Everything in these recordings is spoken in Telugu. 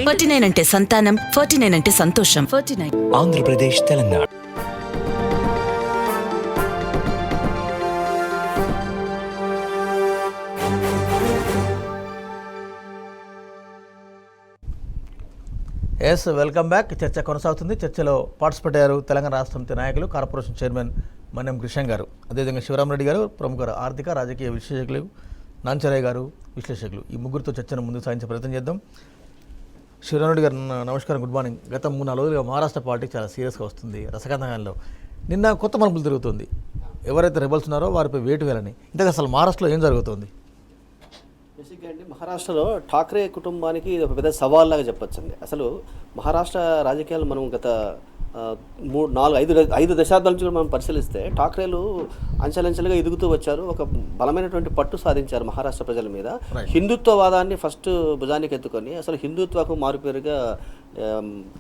49 అంటే సంతానం, 49 అంటే సంతోషం. 49 ఆంధ్రప్రదేశ్, తెలంగాణ. Welcome back. చర్చ కొనసాగుతుంది. చర్చలో పార్టిసిపేట్ అయ్యారు తెలంగాణ రాష్ట్ర సమితి నాయకులు, కార్పొరేషన్ చైర్మన్ మన్యం కృష్ణ గారు, అదేవిధంగా శివరామరెడ్డి గారు, ప్రముఖ ఆర్థిక రాజకీయ విశ్లేషకులు నాంచరయ్య గారు, విశ్లేషకులు. ఈ ముగ్గురితో చర్చను ముందుకు సాగించే ప్రయత్నం చేద్దాం. శివరామరెడ్డి గారు నమస్కారం, గుడ్ మార్నింగ్. గత 3-4 రోజులుగా మహారాష్ట్ర పార్టీ చాలా సీరియస్గా వస్తుంది రసకందంలో. నిన్న కొత్త మలుపులు తిరుగుతుంది. ఎవరైతే రెబల్స్ ఉన్నారో వారిపై వేటు వేయాలని. ఇంతకు అసలు మహారాష్ట్రలో ఏం జరుగుతుంది? బేసిక్గా అండి, మహారాష్ట్రలో ఠాక్రే కుటుంబానికి ఇది ఒక పెద్ద సవాల్లాగా చెప్పొచ్చండి. అసలు మహారాష్ట్ర రాజకీయాలు మనం గత 3-4-5 దశాబ్దాల నుంచి మనం పరిశీలిస్తే ఠాక్రేలు అంచెలంచెలుగా ఎదుగుతూ వచ్చారు. ఒక బలమైనటువంటి పట్టు సాధించారు మహారాష్ట్ర ప్రజల మీద. హిందుత్వవాదాన్ని ఫస్ట్ భుజానికి ఎత్తుకొని అసలు హిందుత్వకు మారుపేరుగా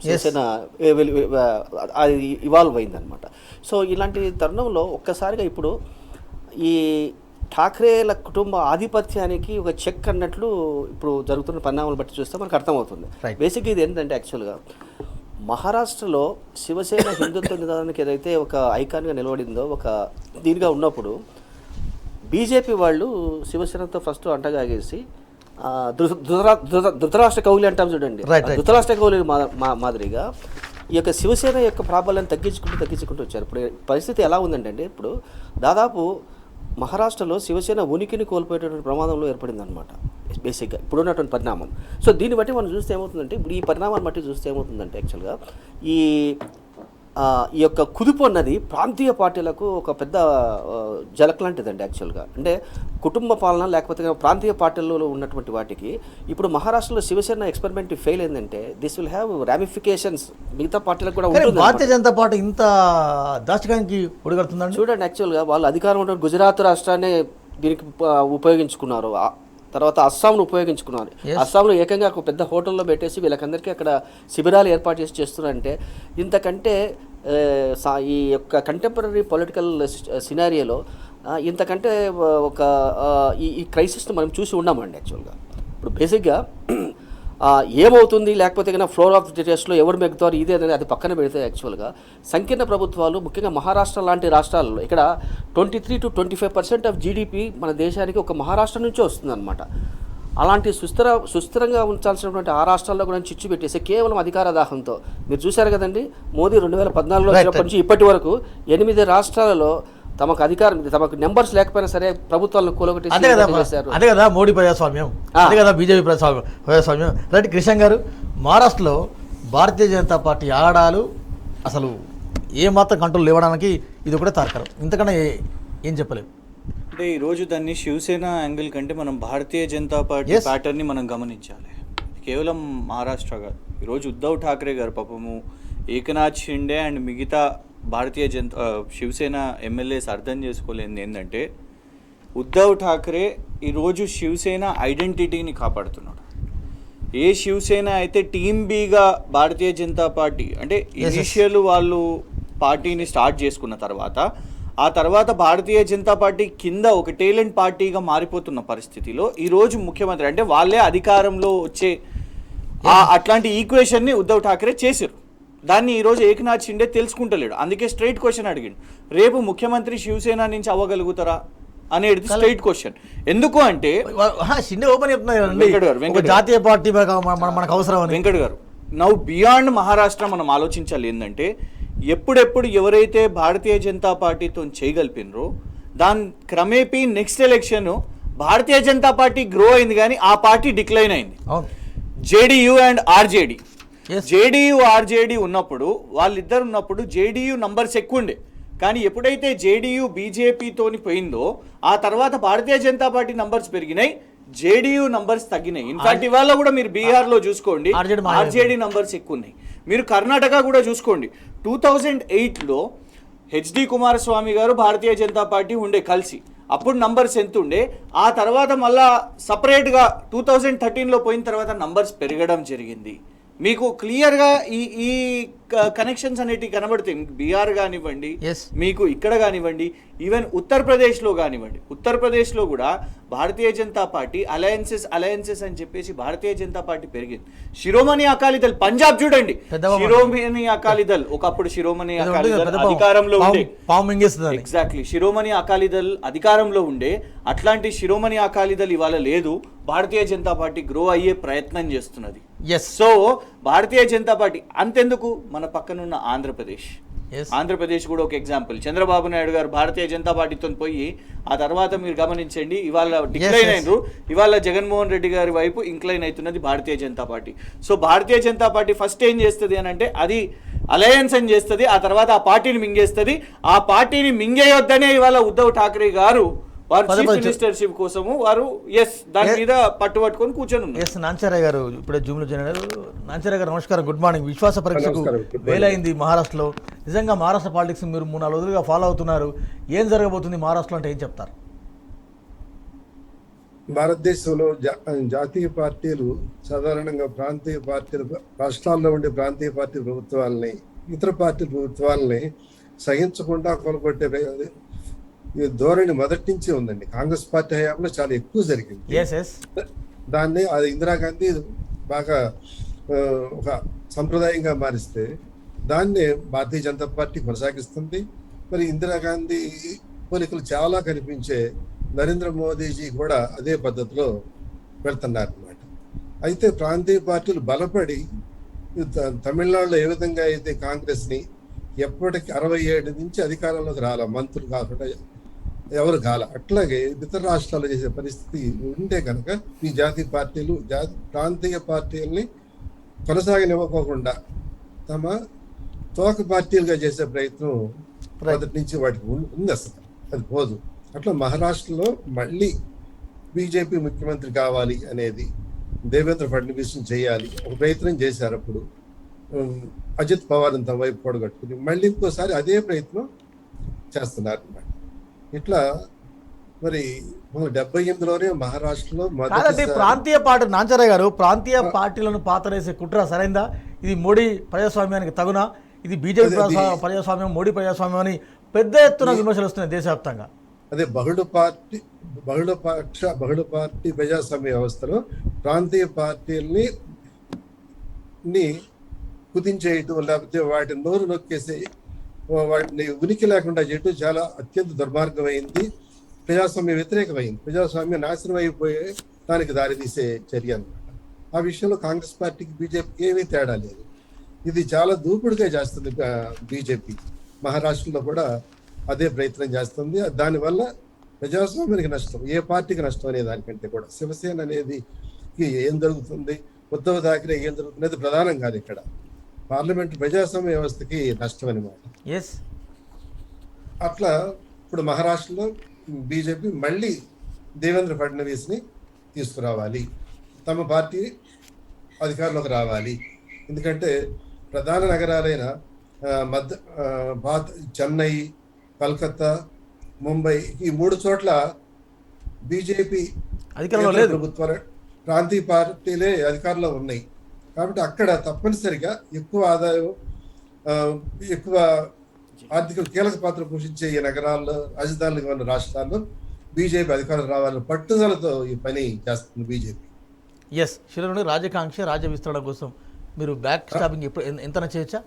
చేసిన అది ఇవాల్వ్ అయిందనమాట. సో ఇలాంటి తరుణంలో ఒక్కసారిగా ఇప్పుడు ఈ ఠాక్రేల కుటుంబ ఆధిపత్యానికి ఒక చెక్ అన్నట్లు ఇప్పుడు జరుగుతున్న పరిణామాలు బట్టి చూస్తే మనకు అర్థమవుతుంది. బేసిక్గా ఇది ఏంటంటే, యాక్చువల్గా మహారాష్ట్రలో శివసేన హిందుత్వ నిదానానికి ఏదైతే ఒక ఐకాన్గా నిలబడిందో, ఒక దీనిగా ఉన్నప్పుడు బీజేపీ వాళ్ళు శివసేనతో ఫస్ట్ అంటగాగేసి ధృతరాష్ట్ర కౌలి అంటాం చూడండి, ధృతరాష్ట్ర కౌలి మాదిరిగా ఈ యొక్క శివసేన యొక్క ప్రాబల్యాన్ని తగ్గించుకుంటూ వచ్చారు. ఇప్పుడు పరిస్థితి ఎలా ఉందంటే, ఇప్పుడు దాదాపు మహారాష్ట్రలో శివసేన ఉనికిని కోల్పోయేటటువంటి ప్రమాదంలో ఏర్పడిందనమాట బేసిక్గా ఇప్పుడున్నటువంటి పరిణామం. సో దీన్ని బట్టి మనం చూస్తే ఏమవుతుందంటే, ఇప్పుడు ఈ పరిణామాన్ని బట్టి చూస్తే ఏమవుతుందంటే, యాక్చువల్గా ఈ యొక్క కుదుపు అన్నది ప్రాంతీయ పార్టీలకు ఒక పెద్ద జలక్ లాంటిదండి. యాక్చువల్గా అంటే కుటుంబ పాలన లేకపోతే ప్రాంతీయ పార్టీల్లో ఉన్నటువంటి వాటికి ఇప్పుడు మహారాష్ట్రలో శివసేన ఎక్స్పెరిమెంట్ ఫెయిల్ అయిందంటే దిస్ విల్ హ్యావ్ రామిఫికేషన్స్ మిగతా పార్టీలకు కూడా ఉంటుంది. భారతీయ జనతా పార్టీ ఇంత దాష్టికానికి ఒడిగడుతుందండి. చూడండి, యాక్చువల్గా వాళ్ళు అధికారం ఉన్న గుజరాత్ రాష్ట్రాన్ని దీనికి ఉపయోగించుకున్నారు, తర్వాత అస్సాంను ఉపయోగించుకున్నారు. అస్సాంలో ఏకంగా ఒక పెద్ద హోటల్లో పెట్టేసి వీళ్ళకందరికీ అక్కడ శిబిరాలు ఏర్పాటు చేసి చేస్తున్నారంటే, ఇంతకంటే ఈ యొక్క కంటెంపరీ పొలిటికల్ సినారియోలో ఇంతకంటే ఒక ఈ క్రైసిస్ను మనం చూసి ఉన్నామండి. యాక్చువల్గా ఇప్పుడు బేసిక్గా ఏమవుతుంది లేకపోతే కన్నా ఫ్లోర్ ఆఫ్ డీటెయిల్స్లో ఎవరు మెగ్గుతారు ఇదే అనేది అది పక్కన పెడితే, యాక్చువల్గా సంకీర్ణ ప్రభుత్వాలు ముఖ్యంగా మహారాష్ట్ర లాంటి రాష్ట్రాల్లో ఇక్కడ 23 to 25% ఆఫ్ జీడిపి మన దేశానికి ఒక మహారాష్ట్ర నుంచే వస్తుందన్నమాట. అలాంటి సుస్థిరంగా ఉంచాల్సినటువంటి ఆ రాష్ట్రాల్లో కూడా చిచ్చు పెట్టేసి కేవలం అధికార దాహంతో మీరు చూశారు కదండి, మోదీ 2014లో వచ్చినప్పటి నుంచి ఇప్పటి వరకు 8 రాష్ట్రాలలో తమకు నెంబర్స్ లేకపోయినా సరే ప్రభుత్వాలను కూలగొట్టి అదే కదా మోడీ ప్రజాస్వామ్యం, అదే కదా బీజేపీ ప్రజాస్వామ్యం. రైట్ కృష్ణ గారు, మహారాష్ట్రలో భారతీయ జనతా పార్టీ ఆడాలు అసలు ఏ మాత్రం కంట్రోల్ ఇవ్వడానికి ఇది ఒకటే తార్కరం, ఇంతకన్నా ఏం చెప్పలేము. అంటే ఈరోజు దాన్ని శివసేన యాంగిల్ కంటే మనం భారతీయ జనతా పార్టీ ప్యాటర్న్ని మనం గమనించాలి. కేవలం మహారాష్ట్ర కాదు, ఈరోజు ఉద్ధవ్ ఠాక్రే గారు పాపము ఏకనాథ్ షిండే అండ్ మిగతా భారతీయ శివసేన ఎమ్మెల్యేస్ అర్థం చేసుకోలేనిది ఏంటంటే, ఉద్ధవ్ ఠాక్రే ఈరోజు శివసేన ఐడెంటిటీని కాపాడుతున్నాడు. ఏ శివసేన అయితే టీమ్ బీగా భారతీయ జనతా పార్టీ అంటే ఇనిషియల్ వాళ్ళు పార్టీని స్టార్ట్ చేసుకున్న తర్వాత ఆ తర్వాత భారతీయ జనతా పార్టీ కింద ఒక టేలెంట్ పార్టీగా మారిపోతున్న పరిస్థితిలో ఈరోజు ముఖ్యమంత్రి అంటే వాళ్ళే అధికారంలో వచ్చే అట్లాంటి ఈక్వేషన్ని ఉద్ధవ్ ఠాక్రే చేశారు. దాన్ని ఈరోజు ఏకనాథ్ షిండే తెలుసుకుంటలేడు. అందుకే స్ట్రైట్ క్వశ్చన్ అడిగిండు, రేపు ముఖ్యమంత్రి శివసేన నుంచి అవ్వగలుగుతారా అనేది స్ట్రైట్ క్వశ్చన్. ఎందుకు అంటే షిండే ఓపెన్ చెప్తున్నారు జాతీయ పార్టీ మనకు అవసరం. వెంకట్ గారు, నౌ బియాండ్ మహారాష్ట్ర మనం ఆలోచించాలి ఏంటంటే, ఎప్పుడెప్పుడు ఎవరైతే భారతీయ జనతా పార్టీతో చేయగలిపినరో దాని క్రమేపీ next election Bharatiya Janata party grow అయింది కానీ ఆ పార్టీ డిక్లైన్ అయింది. JDU and RJD, JDU RJD ఉన్నప్పుడు వాళ్ళిద్దరు ఉన్నప్పుడు జేడీయూ నంబర్స్ ఎక్కువ ఉండే, కానీ ఎప్పుడైతే జేడీయూ బీజేపీతోని పోయిందో ఆ తర్వాత భారతీయ జనతా పార్టీ నంబర్స్ పెరిగినాయి, జేడీయూ నంబర్స్ తగ్గినాయి. ఇన్ఫాక్ట్ ఇవాళ కూడా మీరు బీహార్లో చూసుకోండి ఆర్జేడీ నంబర్స్ ఎక్కువ ఉన్నాయి. మీరు కర్ణాటక కూడా చూసుకోండి, 2008లో హెచ్డి కుమారస్వామి గారు భారతీయ జనతా పార్టీ ఉండే కలిసి, అప్పుడు నంబర్స్ ఎంత ఉండే, ఆ తర్వాత మళ్ళా సపరేట్గా 2013లో పోయిన తర్వాత నంబర్స్ పెరగడం జరిగింది. మీకు క్లియర్గా ఈ కనెక్షన్స్ అనేటివి కనబడతాయి. బీహార్ కానివ్వండి, Yes. మీకు ఇక్కడ కానివ్వండి, ఈవెన్ ఉత్తరప్రదేశ్లో కానివ్వండి. ఉత్తరప్రదేశ్లో కూడా భారతీయ జనతా పార్టీ అలయన్సెస్ అని చెప్పేసి భారతీయ జనతా పార్టీ పెరిగింది. శిరోమణి అకాలీదళ్ పంజాబ్ చూడండి, శిరోమణి అకాలీదళ్ ఒకప్పుడు శిరోమణి అకాలీదళ్ అధికారంలో ఉండే, ఎగ్జాక్ట్లీ శిరోమణి అకాలీదళ్ అధికారంలో ఉండే, అట్లాంటి శిరోమణి అకాలీదళ్ ఇవాళ లేదు. భారతీయ జనతా పార్టీ గ్రో అయ్యే ప్రయత్నం చేస్తున్నది. సో భారతీయ జనతా పార్టీ అంతెందుకు, మన పక్కనున్న ఆంధ్రప్రదేశ్ కూడా ఒక ఎగ్జాంపుల్. చంద్రబాబు నాయుడు గారు భారతీయ జనతా పార్టీతో పోయి ఆ తర్వాత మీరు గమనించండి ఇవాళ డిక్లైన్ అయినరు, ఇవాళ జగన్మోహన్ రెడ్డి గారి వైపు ఇంక్లైన్ అవుతున్నది Bharatiya Janata party. So Bharatiya Janata party first ఏం చేస్తుంది అని అంటే అది అలయన్స్ అని చేస్తుంది, ఆ తర్వాత ఆ పార్టీని మింగేస్తుంది. ఆ పార్టీని మింగేయొద్దనే ఇవాళ ఉద్ధవ్ ఠాక్రే గారు వారు చీఫ్ మినిస్టర్షిప్ కోసము వారు దాని మీద పట్టుబట్టుకొని కూర్చొని ఉన్నారు. నాంచారాయ్ గారు ఇప్పుడే జూమ్ లో జాయిన్ అయ్యారు. నాంచారాయ్ గారు నమస్కారం, గుడ్ మార్నింగ్. విశ్వాస పరీక్షకు వేలైంది మహారాష్ట్రలో. నిజంగా మహారాష్ట్ర పాలిటిక్స్ మీరు 3-4 రోజులుగా ఫాలో అవుతున్నారు. ఏం జరగబోతుంది మహారాష్ట్రలో అంటే ఏం చెప్తారు? భారతదేశంలో జాతీయ పార్టీలు సాధారణంగా ప్రాంతీయ పార్టీలు, రాష్ట్రాల్లో ఉండే ప్రాంతీయ పార్టీ ప్రభుత్వాలని, ఇతర పార్టీ ప్రభుత్వాలని సహించకుండా కొలగొట్టే ఈ ధోరణి మొదటి నుంచి ఉందండి. కాంగ్రెస్ పార్టీ హయాంలో చాలా ఎక్కువ జరిగింది. దాన్ని అది ఇందిరాగాంధీ బాగా ఒక సంప్రదాయంగా మారిస్తే దాన్ని భారతీయ జనతా పార్టీ కొనసాగిస్తుంది. మరి ఇందిరాగాంధీ పోలికలు చాలా కనిపించే నరేంద్ర మోదీజీ కూడా అదే పద్ధతిలో వెళ్తున్నారు అన్నమాట. అయితే ప్రాంతీయ పార్టీలు బలపడి తమిళనాడులో ఏ విధంగా అయితే కాంగ్రెస్ని ఎప్పటికీ 67 నుంచి అధికారంలోకి రాల, మంత్రులు కాకుండా ఎవరు కాల, అట్లాగే ఇతర రాష్ట్రాల్లో చేసే పరిస్థితి ఉంటే కనుక ఈ జాతీయ పార్టీలు ప్రాంతీయ పార్టీలని కొనసాగనివ్వకోకుండా తమ తోక పార్టీలుగా చేసే ప్రయత్నం మొదటి నుంచి వాటికి ఉంది. అసలు అది పోదు. అట్లా మహారాష్ట్రలో మళ్ళీ బీజేపీ ముఖ్యమంత్రి కావాలి అనేది దేవేంద్ర ఫడ్నవీస్ చేయాలి ఒక ప్రయత్నం చేశారు. అప్పుడు అజిత్ పవార్ తమ వైపు పొడగట్టుకుని మళ్ళీ ఇంకోసారి అదే ప్రయత్నం చేస్తున్నారు అన్నమాట. ఇట్లా మరి 1978లోనే మహారాష్ట్రలో ప్రాంతీయ పార్టీ నాంచారాయ్ గారు ప్రాంతీయ పార్టీలను పాతరేసే కుట్ర సరైందా? ఇది మోడీ ప్రజాస్వామ్యానికి తగునా? ఇది బీజేపీ ప్రజాస్వామ్యం, మోడీ ప్రజాస్వామ్యం అని పెద్ద ఎత్తున విమర్శలు వస్తున్నాయి దేశవ్యాప్తంగా. అదే బహుళ పార్టీ ప్రజాస్వామ్య వ్యవస్థలో ప్రాంతీయ పార్టీల్ని కుదించేయటం, లేకపోతే వాటిని నోరు నొక్కేసి వాటిని ఉనికి లేకుండా చేయటం చాలా అత్యంత దుర్మార్గమైంది, ప్రజాస్వామ్య వ్యతిరేకమైంది, ప్రజాస్వామ్యం నాశనం అయిపోయే దానికి దారితీసే చర్య అన్నమాట. ఆ విషయంలో కాంగ్రెస్ పార్టీకి బీజేపీకి ఏమీ తేడా లేదు. ఇది చాలా దూకుడుగా చేస్తుంది బీజేపీ. మహారాష్ట్రలో కూడా అదే ప్రయత్నం చేస్తుంది. దానివల్ల ప్రజాస్వామ్యానికి నష్టం, ఏ పార్టీకి నష్టం అనే దానికంటే కూడా శివసేన అనేది ఏం జరుగుతుంది, ఉద్ధవ్ ఠాక్రే ఏం జరుగుతుంది అనేది ప్రధానం కాదు. ఇక్కడ పార్లమెంట్ ప్రజాస్వామ్య వ్యవస్థకి నష్టం అనమాట. అట్లా ఇప్పుడు మహారాష్ట్రలో బీజేపీ మళ్ళీ దేవేంద్ర ఫడ్నవీస్ ని తీసుకురావాలి, తమ పార్టీ అధికారంలోకి రావాలి. ఎందుకంటే ప్రధాన నగరాలైన చెన్నై, కలకత్తా, ముంబై ఈ 3 చోట్ల బీజేపీ అధికారంలో ప్రభుత్వాలు, ప్రాంతీయ పార్టీలే అధికారంలో ఉన్నాయి. కాబట్టి అక్కడ తప్పనిసరిగా ఎక్కువ ఆదాయం, ఎక్కువ ఆర్థిక కీలక పాత్ర పోషించే ఈ నగరాల్లో, రాజధానులుగా ఉన్న రాష్ట్రాల్లో బీజేపీ అధికారం రావాలని పట్టుదలతో ఈ పని చేస్తుంది బీజేపీ. శిరోమణి రాజకాంక్ష, రాజ్య విస్తరణ కోసం మీరు బ్యాక్ స్టాపింగ్ ఎంత చేయొచ్చా?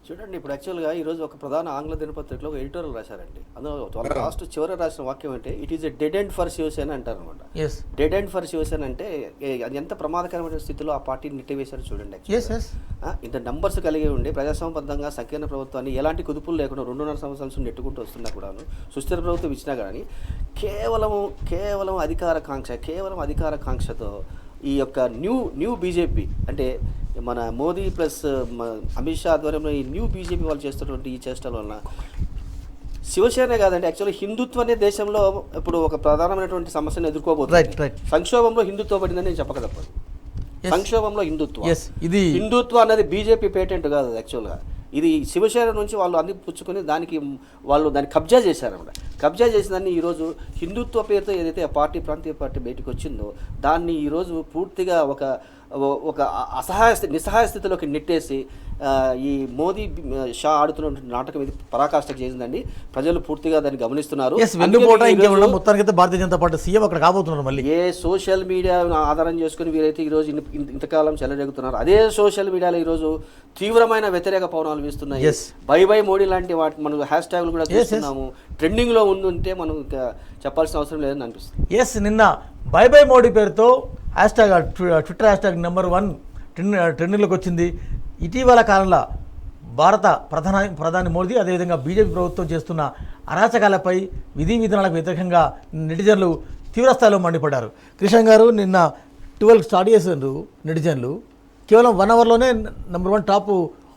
చూడండి, ఇప్పుడు యాక్చువల్గా ఈరోజు ఒక ప్రధాన ఆంగ్ల దినపత్రికలో ఒక ఎడిటోరియల్ రాశారండి. అందులో లాస్ట్ చివరి రాసిన వాక్యం అంటే it is a dead end for Shiv Sena అంటారు అనమాట. డెడ్ ఎండ్ ఫర్ శివసేన అంటే అది ఎంత ప్రమాదకరమైన స్థితిలో ఆ పార్టీని నెట్టివేశారు చూడండి. ఇంత నంబర్స్ కలిగి ఉండి ప్రజాస్వామ్యబద్ధంగా సంకీర్ణ ప్రభుత్వాన్ని ఎలాంటి కుదుపులు లేకుండా 2.5 సంవత్సరాలు నెట్టుకుంటూ వస్తున్నా కూడాను, సుస్థిర ప్రభుత్వం ఇచ్చినా కానీ కేవలం అధికార కాంక్షతో ఈ యొక్క న్యూ బీజేపీ అంటే మన మోదీ ప్లస్ అమిత్ షా ఆధ్వర్యంలో ఈ న్యూ బీజేపీ వాళ్ళు చేస్తున్నటువంటి ఈ చేష్టల వలన శివసేన కాదండి, యాక్చువల్లీ హిందుత్వం అనే దేశంలో ఇప్పుడు ఒక ప్రధానమైనటువంటి సమస్యను ఎదుర్కోబోతుంది. సంక్షోభంలో హిందుత్వం పడిందని నేను చెప్పక తప్పదు. సంక్షోభంలో హిందుత్వం అన్నది బీజేపీ పేటెంట్ కాదు. యాక్చువల్గా ఇది శివసేన నుంచి వాళ్ళు అన్ని పుచ్చుకొని దాన్ని కబ్జా చేశారన్నమాట. కబ్జా చేసిందని ఈరోజు హిందుత్వ పేరుతో ఏదైతే ఆ పార్టీ ప్రాంతీయ పార్టీ బయటకు వచ్చిందో దాన్ని ఈరోజు పూర్తిగా ఒక ఒక నిస్సహాయ స్థితిలోకి నెట్టేసి ఈ మోదీ షా ఆడుతున్న నాటకం ఇది పరాకాష్ఠ చేసిందండి. ప్రజలు పూర్తిగా దాన్ని గమనిస్తున్నారు. మొత్తానికి భారతీయ జనతా పార్టీ సీఎం అక్కడ కాబోతున్నారు. మళ్ళీ ఏ సోషల్ మీడియా ఆధారం చేసుకుని వీరైతే ఈరోజు ఇంతకాలం చెలరేగుతున్నారు, అదే సోషల్ మీడియాలో ఈరోజు తీవ్రమైన వ్యతిరేక పవనాలు వీస్తున్నాయి. బై బై మోడీ లాంటి వాటి మనం హ్యాష్ ట్యాగ్లు కూడా చూస్తున్నాము. ట్రెండింగ్ లో ఉంటే మనం చెప్పాల్సిన అవసరం లేదని అనిపిస్తుంది. నిన్న బై బై మోడీ పేరుతో hash tag Twitter hash tag #1 ట్రెండింగ్లోకి వచ్చింది. ఇటీవల కాలంలో భారత ప్రధాని మోదీ అదేవిధంగా బీజేపీ ప్రభుత్వం చేస్తున్న అరాచకాలపై విధి విధానాలకు వ్యతిరేకంగా నెటిజన్లు తీవ్రస్థాయిలో మండిపడ్డారు. కృష్ణ గారు, నిన్న 12 స్టార్ట్ చేశారు నెటిజన్లు, కేవలం 1 అవర్లోనే #1 టాప్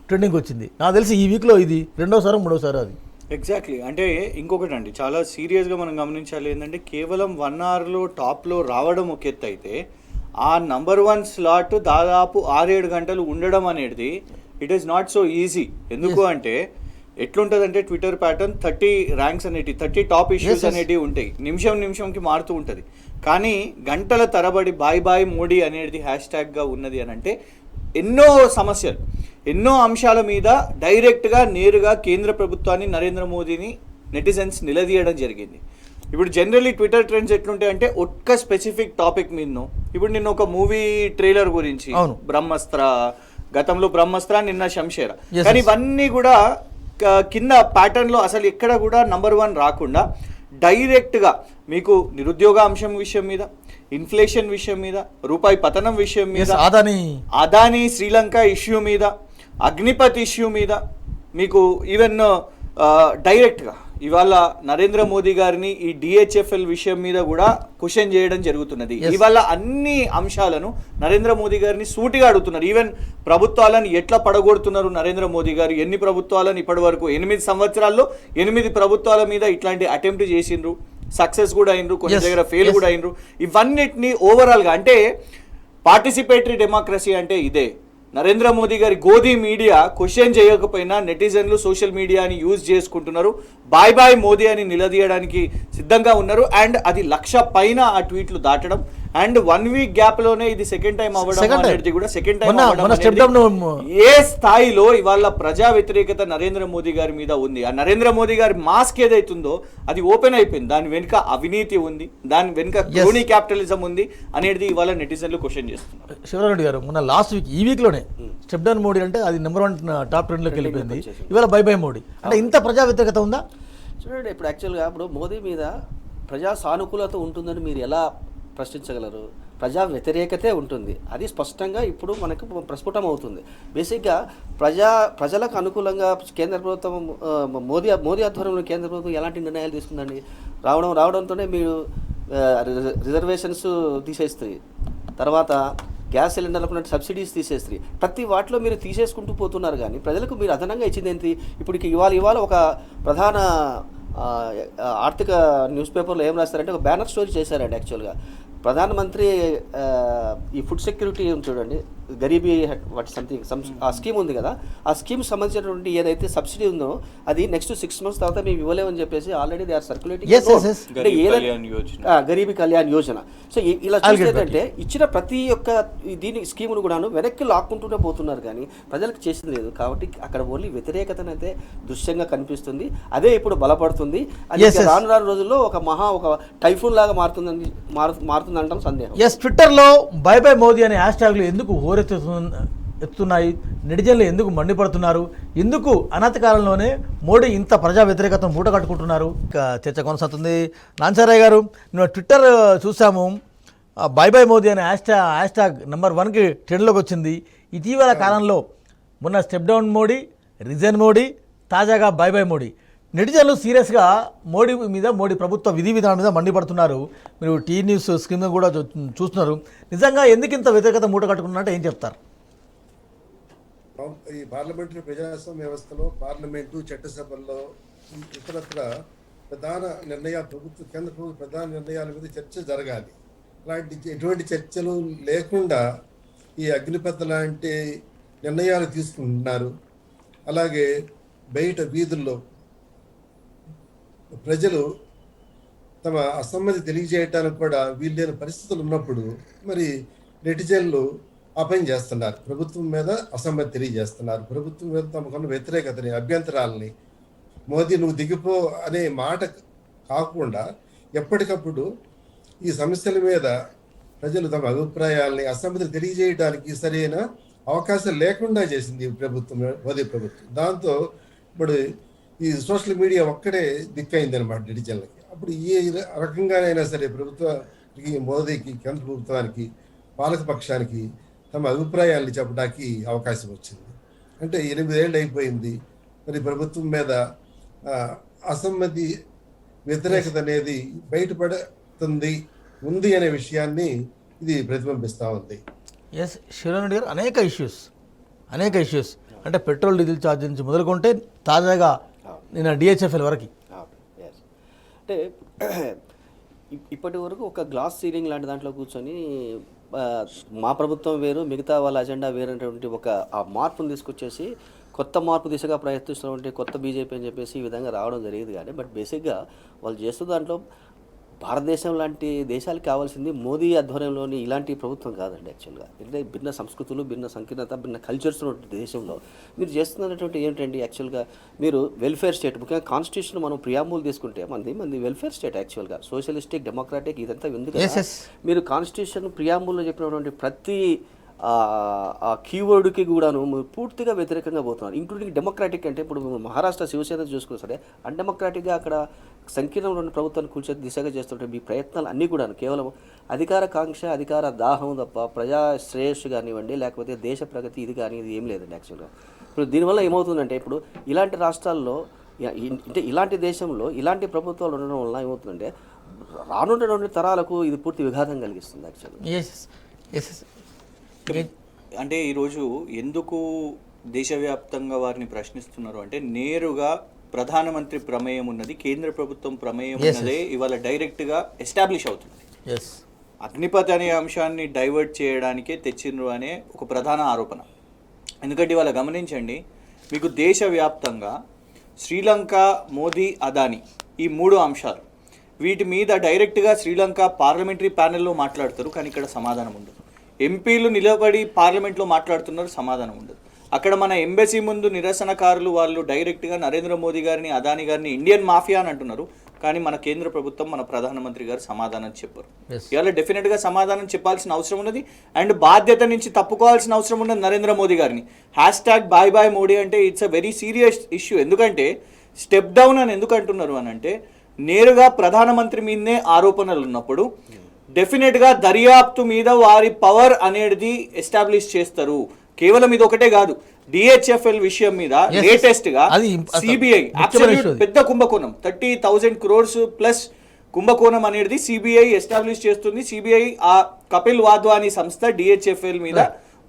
ట్రెండింగ్ వచ్చింది. నాకు తెలిసి ఈ వీక్లో ఇది 2వ 3వ అది. ఎగ్జాక్ట్లీ. అంటే ఇంకొకటి అండి, చాలా సీరియస్గా మనం గమనించాలి ఏంటంటే, కేవలం 1 అవర్లో టాప్లో రావడం ఒక ఎత్తు అయితే, ఆ #1 స్లాట్ దాదాపు 6-7 గంటలు ఉండడం అనేది it is not so easy. ఎందుకు అంటే ఎట్లుంటుందంటే ట్విట్టర్ ప్యాటర్న్ 30 ర్యాంక్స్ అనేటివి, 30 టాప్ ఇష్యూస్ అనేటివి ఉంటాయి, నిమిషంకి మారుతూ ఉంటుంది. కానీ గంటల తరబడి బాయ్ బాయ్ మోడీ అనేది హ్యాష్ ట్యాగ్గా ఉన్నది అని అంటే ఎన్నో సమస్యలు, ఎన్నో అంశాల మీద డైరెక్ట్గా నేరుగా కేంద్ర ప్రభుత్వాన్ని, నరేంద్ర మోదీని నెటిజన్స్ నిలదీయడం జరిగింది. ఇప్పుడు జనరల్లీ ట్విట్టర్ ట్రెండ్స్ ఎట్లుంటాయి అంటే ఒక్క స్పెసిఫిక్ టాపిక్ మీదను, ఇప్పుడు నిన్న ఒక మూవీ ట్రైలర్ గురించి బ్రహ్మాస్త్ర, గతంలో బ్రహ్మాస్త్ర, నిన్న శంషేరా, కానీ ఇవన్నీ కూడా కింద ప్యాటర్న్లో అసలు ఎక్కడ కూడా #1 రాకుండా డైరెక్ట్గా మీకు నిరుద్యోగ అంశం విషయం మీద, ఇన్ఫ్లేషన్ విషయం మీద, రూపాయి పతనం విషయం మీద, అదానీ శ్రీలంక ఇష్యూ మీద, అగ్నిపత్ ఇష్యూ మీద, మీకు ఈవెన్ డైరెక్ట్గా ఇవాళ నరేంద్ర మోదీ గారిని ఈ DHFL విషయం మీద కూడా క్వశ్చన్ చేయడం జరుగుతున్నది. ఇవాళ అన్ని అంశాలను నరేంద్ర మోదీ గారిని సూటిగా అడుగుతున్నారు. ఈవెన్ ప్రభుత్వాలను ఎట్లా పడగొడుతున్నారు నరేంద్ర మోదీ గారు, ఎన్ని ప్రభుత్వాలను ఇప్పటి వరకు 8 సంవత్సరాల్లో 8 ప్రభుత్వాల మీద ఇట్లాంటి అటెంప్ట్ చేసిండ్రు, సక్సెస్ కూడా అయినరు, కొన్ని దగ్గర ఫెయిల్ కూడా అయినరు. ఇవన్నిటిని ఓవరాల్గా అంటే పార్టిసిపేటరీ డెమోక్రసీ అంటే ఇదే. నరేంద్ర మోదీ గారి గోధీ మీడియా క్వశ్చన్ చేయకపోయినా నెటిజన్లు సోషల్ మీడియాని యూజ్ చేసుకుంటున్నారు, బాయ్ బాయ్ మోదీ అని నిలదీయడానికి సిద్ధంగా ఉన్నారు. అండ్ అది 1,00,000 పైన ఆ ట్వీట్లు దాటడం, అండ్ 1 వీక్ గ్యాప్ లోనే ఇది సెకండ్ టైం అవ్వడం అనేది కూడా సెకండ్ టైం ఏ స్థాయిలో ఇవాళ ప్రజా వ్యతిరేకత నరేంద్ర మోదీ గారి మీద ఉంది. ఆ నరేంద్ర మోదీ గారి మాస్క్ ఏదైతుందో అది ఓపెన్ అయిపోయింది, దాని వెనుక అవినీతి ఉంది, దాని వెనుక క్రోనీ క్యాపిటలిజం ఉంది అనేది ఇవాళ నెటిజన్లు క్వశ్చన్ చేస్తున్నారు. శివరారెడ్డి గారు, మొన్న లాస్ట్ వీక్ ఈ వీక్లోనే స్టెప్ డౌన్ మోడీ అంటే అది #1 టాప్ ట్రెండ్లోకి వెళ్ళిపోయింది. ఇవాళ బై బై మోడీ అంటే ఇంత ప్రజా వ్యతిరేకత ఉందా? చూడండి, ఇప్పుడు యాక్చువల్గా ఇప్పుడు మోదీ మీద ప్రజా సానుకూలత ఉంటుందని మీరు ఎలా ప్రశ్నించగలరు? ప్రజా వ్యతిరేకతే ఉంటుంది, అది స్పష్టంగా ఇప్పుడు మనకు ప్రస్ఫుటం అవుతుంది. బేసిక్గా ప్రజలకు అనుకూలంగా కేంద్ర ప్రభుత్వం, మోదీ ఆధ్వర్యంలో కేంద్ర ప్రభుత్వం ఎలాంటి నిర్ణయాలు తీసుకుందండి? రావడంతోనే మీరు రిజర్వేషన్స్ తీసేస్తుంది, తర్వాత గ్యాస్ సిలిండర్లకు సబ్సిడీస్ తీసేస్తుంది, ప్రతి వాటిలో మీరు తీసేసుకుంటూ పోతున్నారు. కానీ ప్రజలకు మీరు అదనంగా ఇచ్చింది ఏంటి? ఇప్పటికి ఇవాళ ఒక ప్రధాన ఆర్థిక న్యూస్ పేపర్లో ఏం రాస్తారంటే ఒక బ్యానర్ స్టోరీ చేశారండి. యాక్చువల్గా ప్రధానమంత్రి ఈ ఫుడ్ సెక్యూరిటీ చూడండి, గరీబీ వాటి ఆ స్కీమ్ ఉంది కదా, ఆ స్కీమ్ సంబంధించినటువంటి ఏదైతే సబ్సిడీ ఉందో అది నెక్స్ట్ 6 months తర్వాత మేము ఇవ్వలేమని చెప్పేసి already they are circulating Garib Kalyan Yojana. So ఇలా చూసేదంటే ఇచ్చిన ప్రతి ఒక్క దీని స్కీమును కూడాను వెనక్కి లాక్కుంటూనే పోతున్నారు, కానీ ప్రజలకు చేసింది లేదు. కాబట్టి అక్కడ ఓన్లీ వ్యతిరేకతను అయితే దృశ్యంగా కనిపిస్తుంది, అదే ఇప్పుడు బలపడుతుంది. అది రాను రోజుల్లో ఒక టైఫూన్ లాగా మారుతుందంటాం సందేహం. ట్విట్టర్లో బై బై మోదీ అనే హ్యాష్ ట్యాగ్లు ఎందుకు ఎత్తుతున్నాయి, నెటిజన్లు ఎందుకు మండిపడుతున్నారు, ఎందుకు అనతి కాలంలోనే మోడీ ఇంత ప్రజా వ్యతిరేకతను మూట కట్టుకుంటున్నారు? చర్చ కొనసాగుతుంది. నాన్సారయ్య గారు, మేము ట్విట్టర్ చూసాము, బై బై మోదీ అనే హ్యాష్ ట్యాగ్ #1కి ట్రెండ్లోకి వచ్చింది. ఇటీవల కాలంలో మొన్న step down Modi, resign Modi, తాజాగా బై బై మోడీ. నెటిజన్లు సీరియస్గా మోడీ ప్రభుత్వ విధి విధానం మీద మండిపడుతున్నారు. మీరు టీ న్యూస్ స్క్రీన్ కూడా చూస్తున్నారు. నిజంగా ఎందుకు ఇంత వ్యతిరేకత మూట కట్టుకున్నట్టు ఏం చెప్తారు? ఈ పార్లమెంటరీ ప్రజాస్వామ్య వ్యవస్థలో పార్లమెంటు, చట్టసభల్లో ఇతరత్ర ప్రధాన నిర్ణయాలు కేంద్ర ప్రభుత్వ ప్రధాన నిర్ణయాల మీద చర్చ జరగాలి. ఎటువంటి చర్చలు లేకుండా ఈ అగ్నిపథ్ లాంటి నిర్ణయాలు తీసుకుంటున్నారు. అలాగే బయట వీధుల్లో ప్రజలు తమ అసమ్మతి తెలియజేయటానికి కూడా వీల్లేని పరిస్థితులు ఉన్నప్పుడు మరి నెటిజన్లు ఆ పని చేస్తున్నారు. ప్రభుత్వం మీద అసమ్మతి తెలియజేస్తున్నారు. ప్రభుత్వం మీద తమకున్న వ్యతిరేకతని, అభ్యంతరాలని మోదీ నువ్వు దిగిపో అనే మాట కాకుండా ఎప్పటికప్పుడు ఈ సమస్యల మీద ప్రజలు తమ అభిప్రాయాలని, అసమ్మతిని తెలియజేయడానికి సరైన అవకాశం లేకుండా చేసింది ఈ ప్రభుత్వం, మోదీ ప్రభుత్వం. దాంతో ఇప్పుడు ఈ సోషల్ మీడియా ఒక్కడే దిక్కైంది అనమాట నెటిజన్లకి. అప్పుడు ఏ రకంగానైనా సరే ప్రభుత్వానికి, మోదీకి, కేంద్ర ప్రభుత్వానికి, పాలకపక్షానికి తమ అభిప్రాయాలను చెప్పడానికి అవకాశం వచ్చింది. అంటే 8 ఏళ్ళు అయిపోయింది. మరి ప్రభుత్వం మీద అసమ్మతి, వ్యతిరేకత అనేది బయటపడుతుంది ఉంది అనే విషయాన్ని ఇది ప్రతిబింబిస్తూ ఉంది. ఎస్ శివరెడ్డి గారు, అనేక ఇష్యూస్ అంటే పెట్రోల్ డీజిల్ ఛార్జ్ నుంచి మొదలుకుంటే తాజాగా నిన్న డిహెచ్ఎఫ్ఎల్ వరకు. అంటే ఇప్పటి వరకు ఒక గ్లాస్ సీలింగ్ లాంటి దాంట్లో కూర్చొని మా ప్రభుత్వం వేరు, మిగతా వాళ్ళ అజెండా వేరు అనేటువంటి ఒక ఆ మార్పును తీసుకొచ్చేసి కొత్త మార్పు దిశగా ప్రయత్నిస్తున్నటువంటి కొత్త బీజేపీ అని చెప్పేసి ఈ విధంగా రావడం జరిగింది. కానీ బట్ బేసిక్గా వాళ్ళు చేస్తున్న దాంట్లో భారతదేశం లాంటి దేశాలకు కావాల్సింది మోదీ ఆధ్వర్యంలోని ఇలాంటి ప్రభుత్వం కాదండి. యాక్చువల్గా అంటే భిన్న సంస్కృతులు, భిన్న సంకీర్ణత, భిన్న కల్చర్స్ ఉన్నటువంటి దేశంలో మీరు చేస్తున్నటువంటి ఏంటండి, యాక్చువల్గా మీరు వెల్ఫేర్ స్టేట్, ముఖ్యంగా కాన్స్టిట్యూషన్ మనం ప్రియాంబుల్ తీసుకుంటే మనది వెల్ఫేర్ స్టేట్. యాక్చువల్గా సోషలిస్టిక్, డెమోక్రాటిక్ ఇదంతా ఎందుకు మీరు కాన్స్టిట్యూషన్ ప్రియాంబుల్లో చెప్పినటువంటి ప్రతి ఆ కీవర్డ్కి కూడాను పూర్తిగా వ్యతిరేకంగా పోతున్నారు, ఇంక్లూడింగ్ డెమోక్రాటిక్. అంటే ఇప్పుడు మహారాష్ట్ర శివసేన చూసుకున్నా సరే అన్డెమోక్రాటిక్గా అక్కడ సంకీర్ణంలోని ప్రభుత్వాన్ని కూల్చే దిశగా చేస్తుంటే మీ ప్రయత్నాలు అన్నీ కూడా కేవలం అధికార కాంక్ష, అధికార దాహం తప్ప ప్రజా శ్రేయస్సు కానివ్వండి, లేకపోతే దేశ ప్రగతి ఇది కానీ ఇది ఏం లేదండి. యాక్చువల్గా ఇప్పుడు దీనివల్ల ఏమవుతుందంటే ఇప్పుడు ఇలాంటి రాష్ట్రాల్లో అంటే ఇలాంటి దేశంలో ఇలాంటి ప్రభుత్వాలు ఉండడం వల్ల ఏమవుతుందంటే రానున్నటువంటి తరాలకు ఇది పూర్తి విఘాతం కలిగిస్తుంది. యాక్చువల్గా అంటే ఈరోజు ఎందుకు దేశవ్యాప్తంగా వారిని ప్రశ్నిస్తున్నారు అంటే నేరుగా ప్రధానమంత్రి ప్రమేయం ఉన్నది, కేంద్ర ప్రభుత్వం ప్రమేయం ఉన్నదే ఇవాళ డైరెక్ట్గా ఎస్టాబ్లిష్ అవుతుంది. అగ్నిపథ్ అనే అంశాన్ని డైవర్ట్ చేయడానికే తెచ్చిండ్రు అనే ఒక ప్రధాన ఆరోపణ. ఎందుకంటే ఇవాళ గమనించండి, మీకు దేశవ్యాప్తంగా శ్రీలంక, మోదీ, అదానీ ఈ 3 అంశాలు, వీటి మీద డైరెక్ట్గా శ్రీలంక పార్లమెంటరీ ప్యానెల్లో మాట్లాడతారు, కానీ ఇక్కడ సమాధానం ఉండదు. ఎంపీలు నిలబడి పార్లమెంట్లో మాట్లాడుతున్నారు, సమాధానం ఉండదు. అక్కడ మన ఎంబసీ ముందు నిరసనకారులు వాళ్ళు డైరెక్ట్గా నరేంద్ర మోదీ గారిని, అదానీ గారిని ఇండియన్ మాఫియా అని అంటున్నారు, కానీ మన కేంద్ర ప్రభుత్వం, మన ప్రధానమంత్రి గారు సమాధానం చెప్పరు. ఇవాళ డెఫినెట్గా సమాధానం చెప్పాల్సిన అవసరం ఉన్నది అండ్ బాధ్యత నుంచి తప్పుకోవాల్సిన అవసరం ఉన్నది నరేంద్ర మోదీ గారిని. #బాయ్ బాయ్ మోడీ అంటే it's a very serious issue. ఎందుకంటే స్టెప్ డౌన్ అని ఎందుకు అంటున్నారు అని అంటే నేరుగా ప్రధానమంత్రి మీదనే ఆరోపణలు ఉన్నప్పుడు డెఫినెట్గా దర్యాప్తు మీద వారి పవర్ అనేది ఎస్టాబ్లిష్ చేస్తారు. కేవలం ఇది ఒకటే కాదు, డిహెచ్ఎఫ్ఎల్ విషయం మీద లేటెస్ట్ గా సిబిఐ పెద్ద కుంభకోణం 30,000 crores ప్లస్ కుంభకోణం అనేది సిబిఐ ఎస్టాబ్లిష్ చేస్తుంది. సిబిఐ ఆ కపిల్ వాధ్వాని సంస్థ డిహెచ్ఎఫ్ఎల్ మీద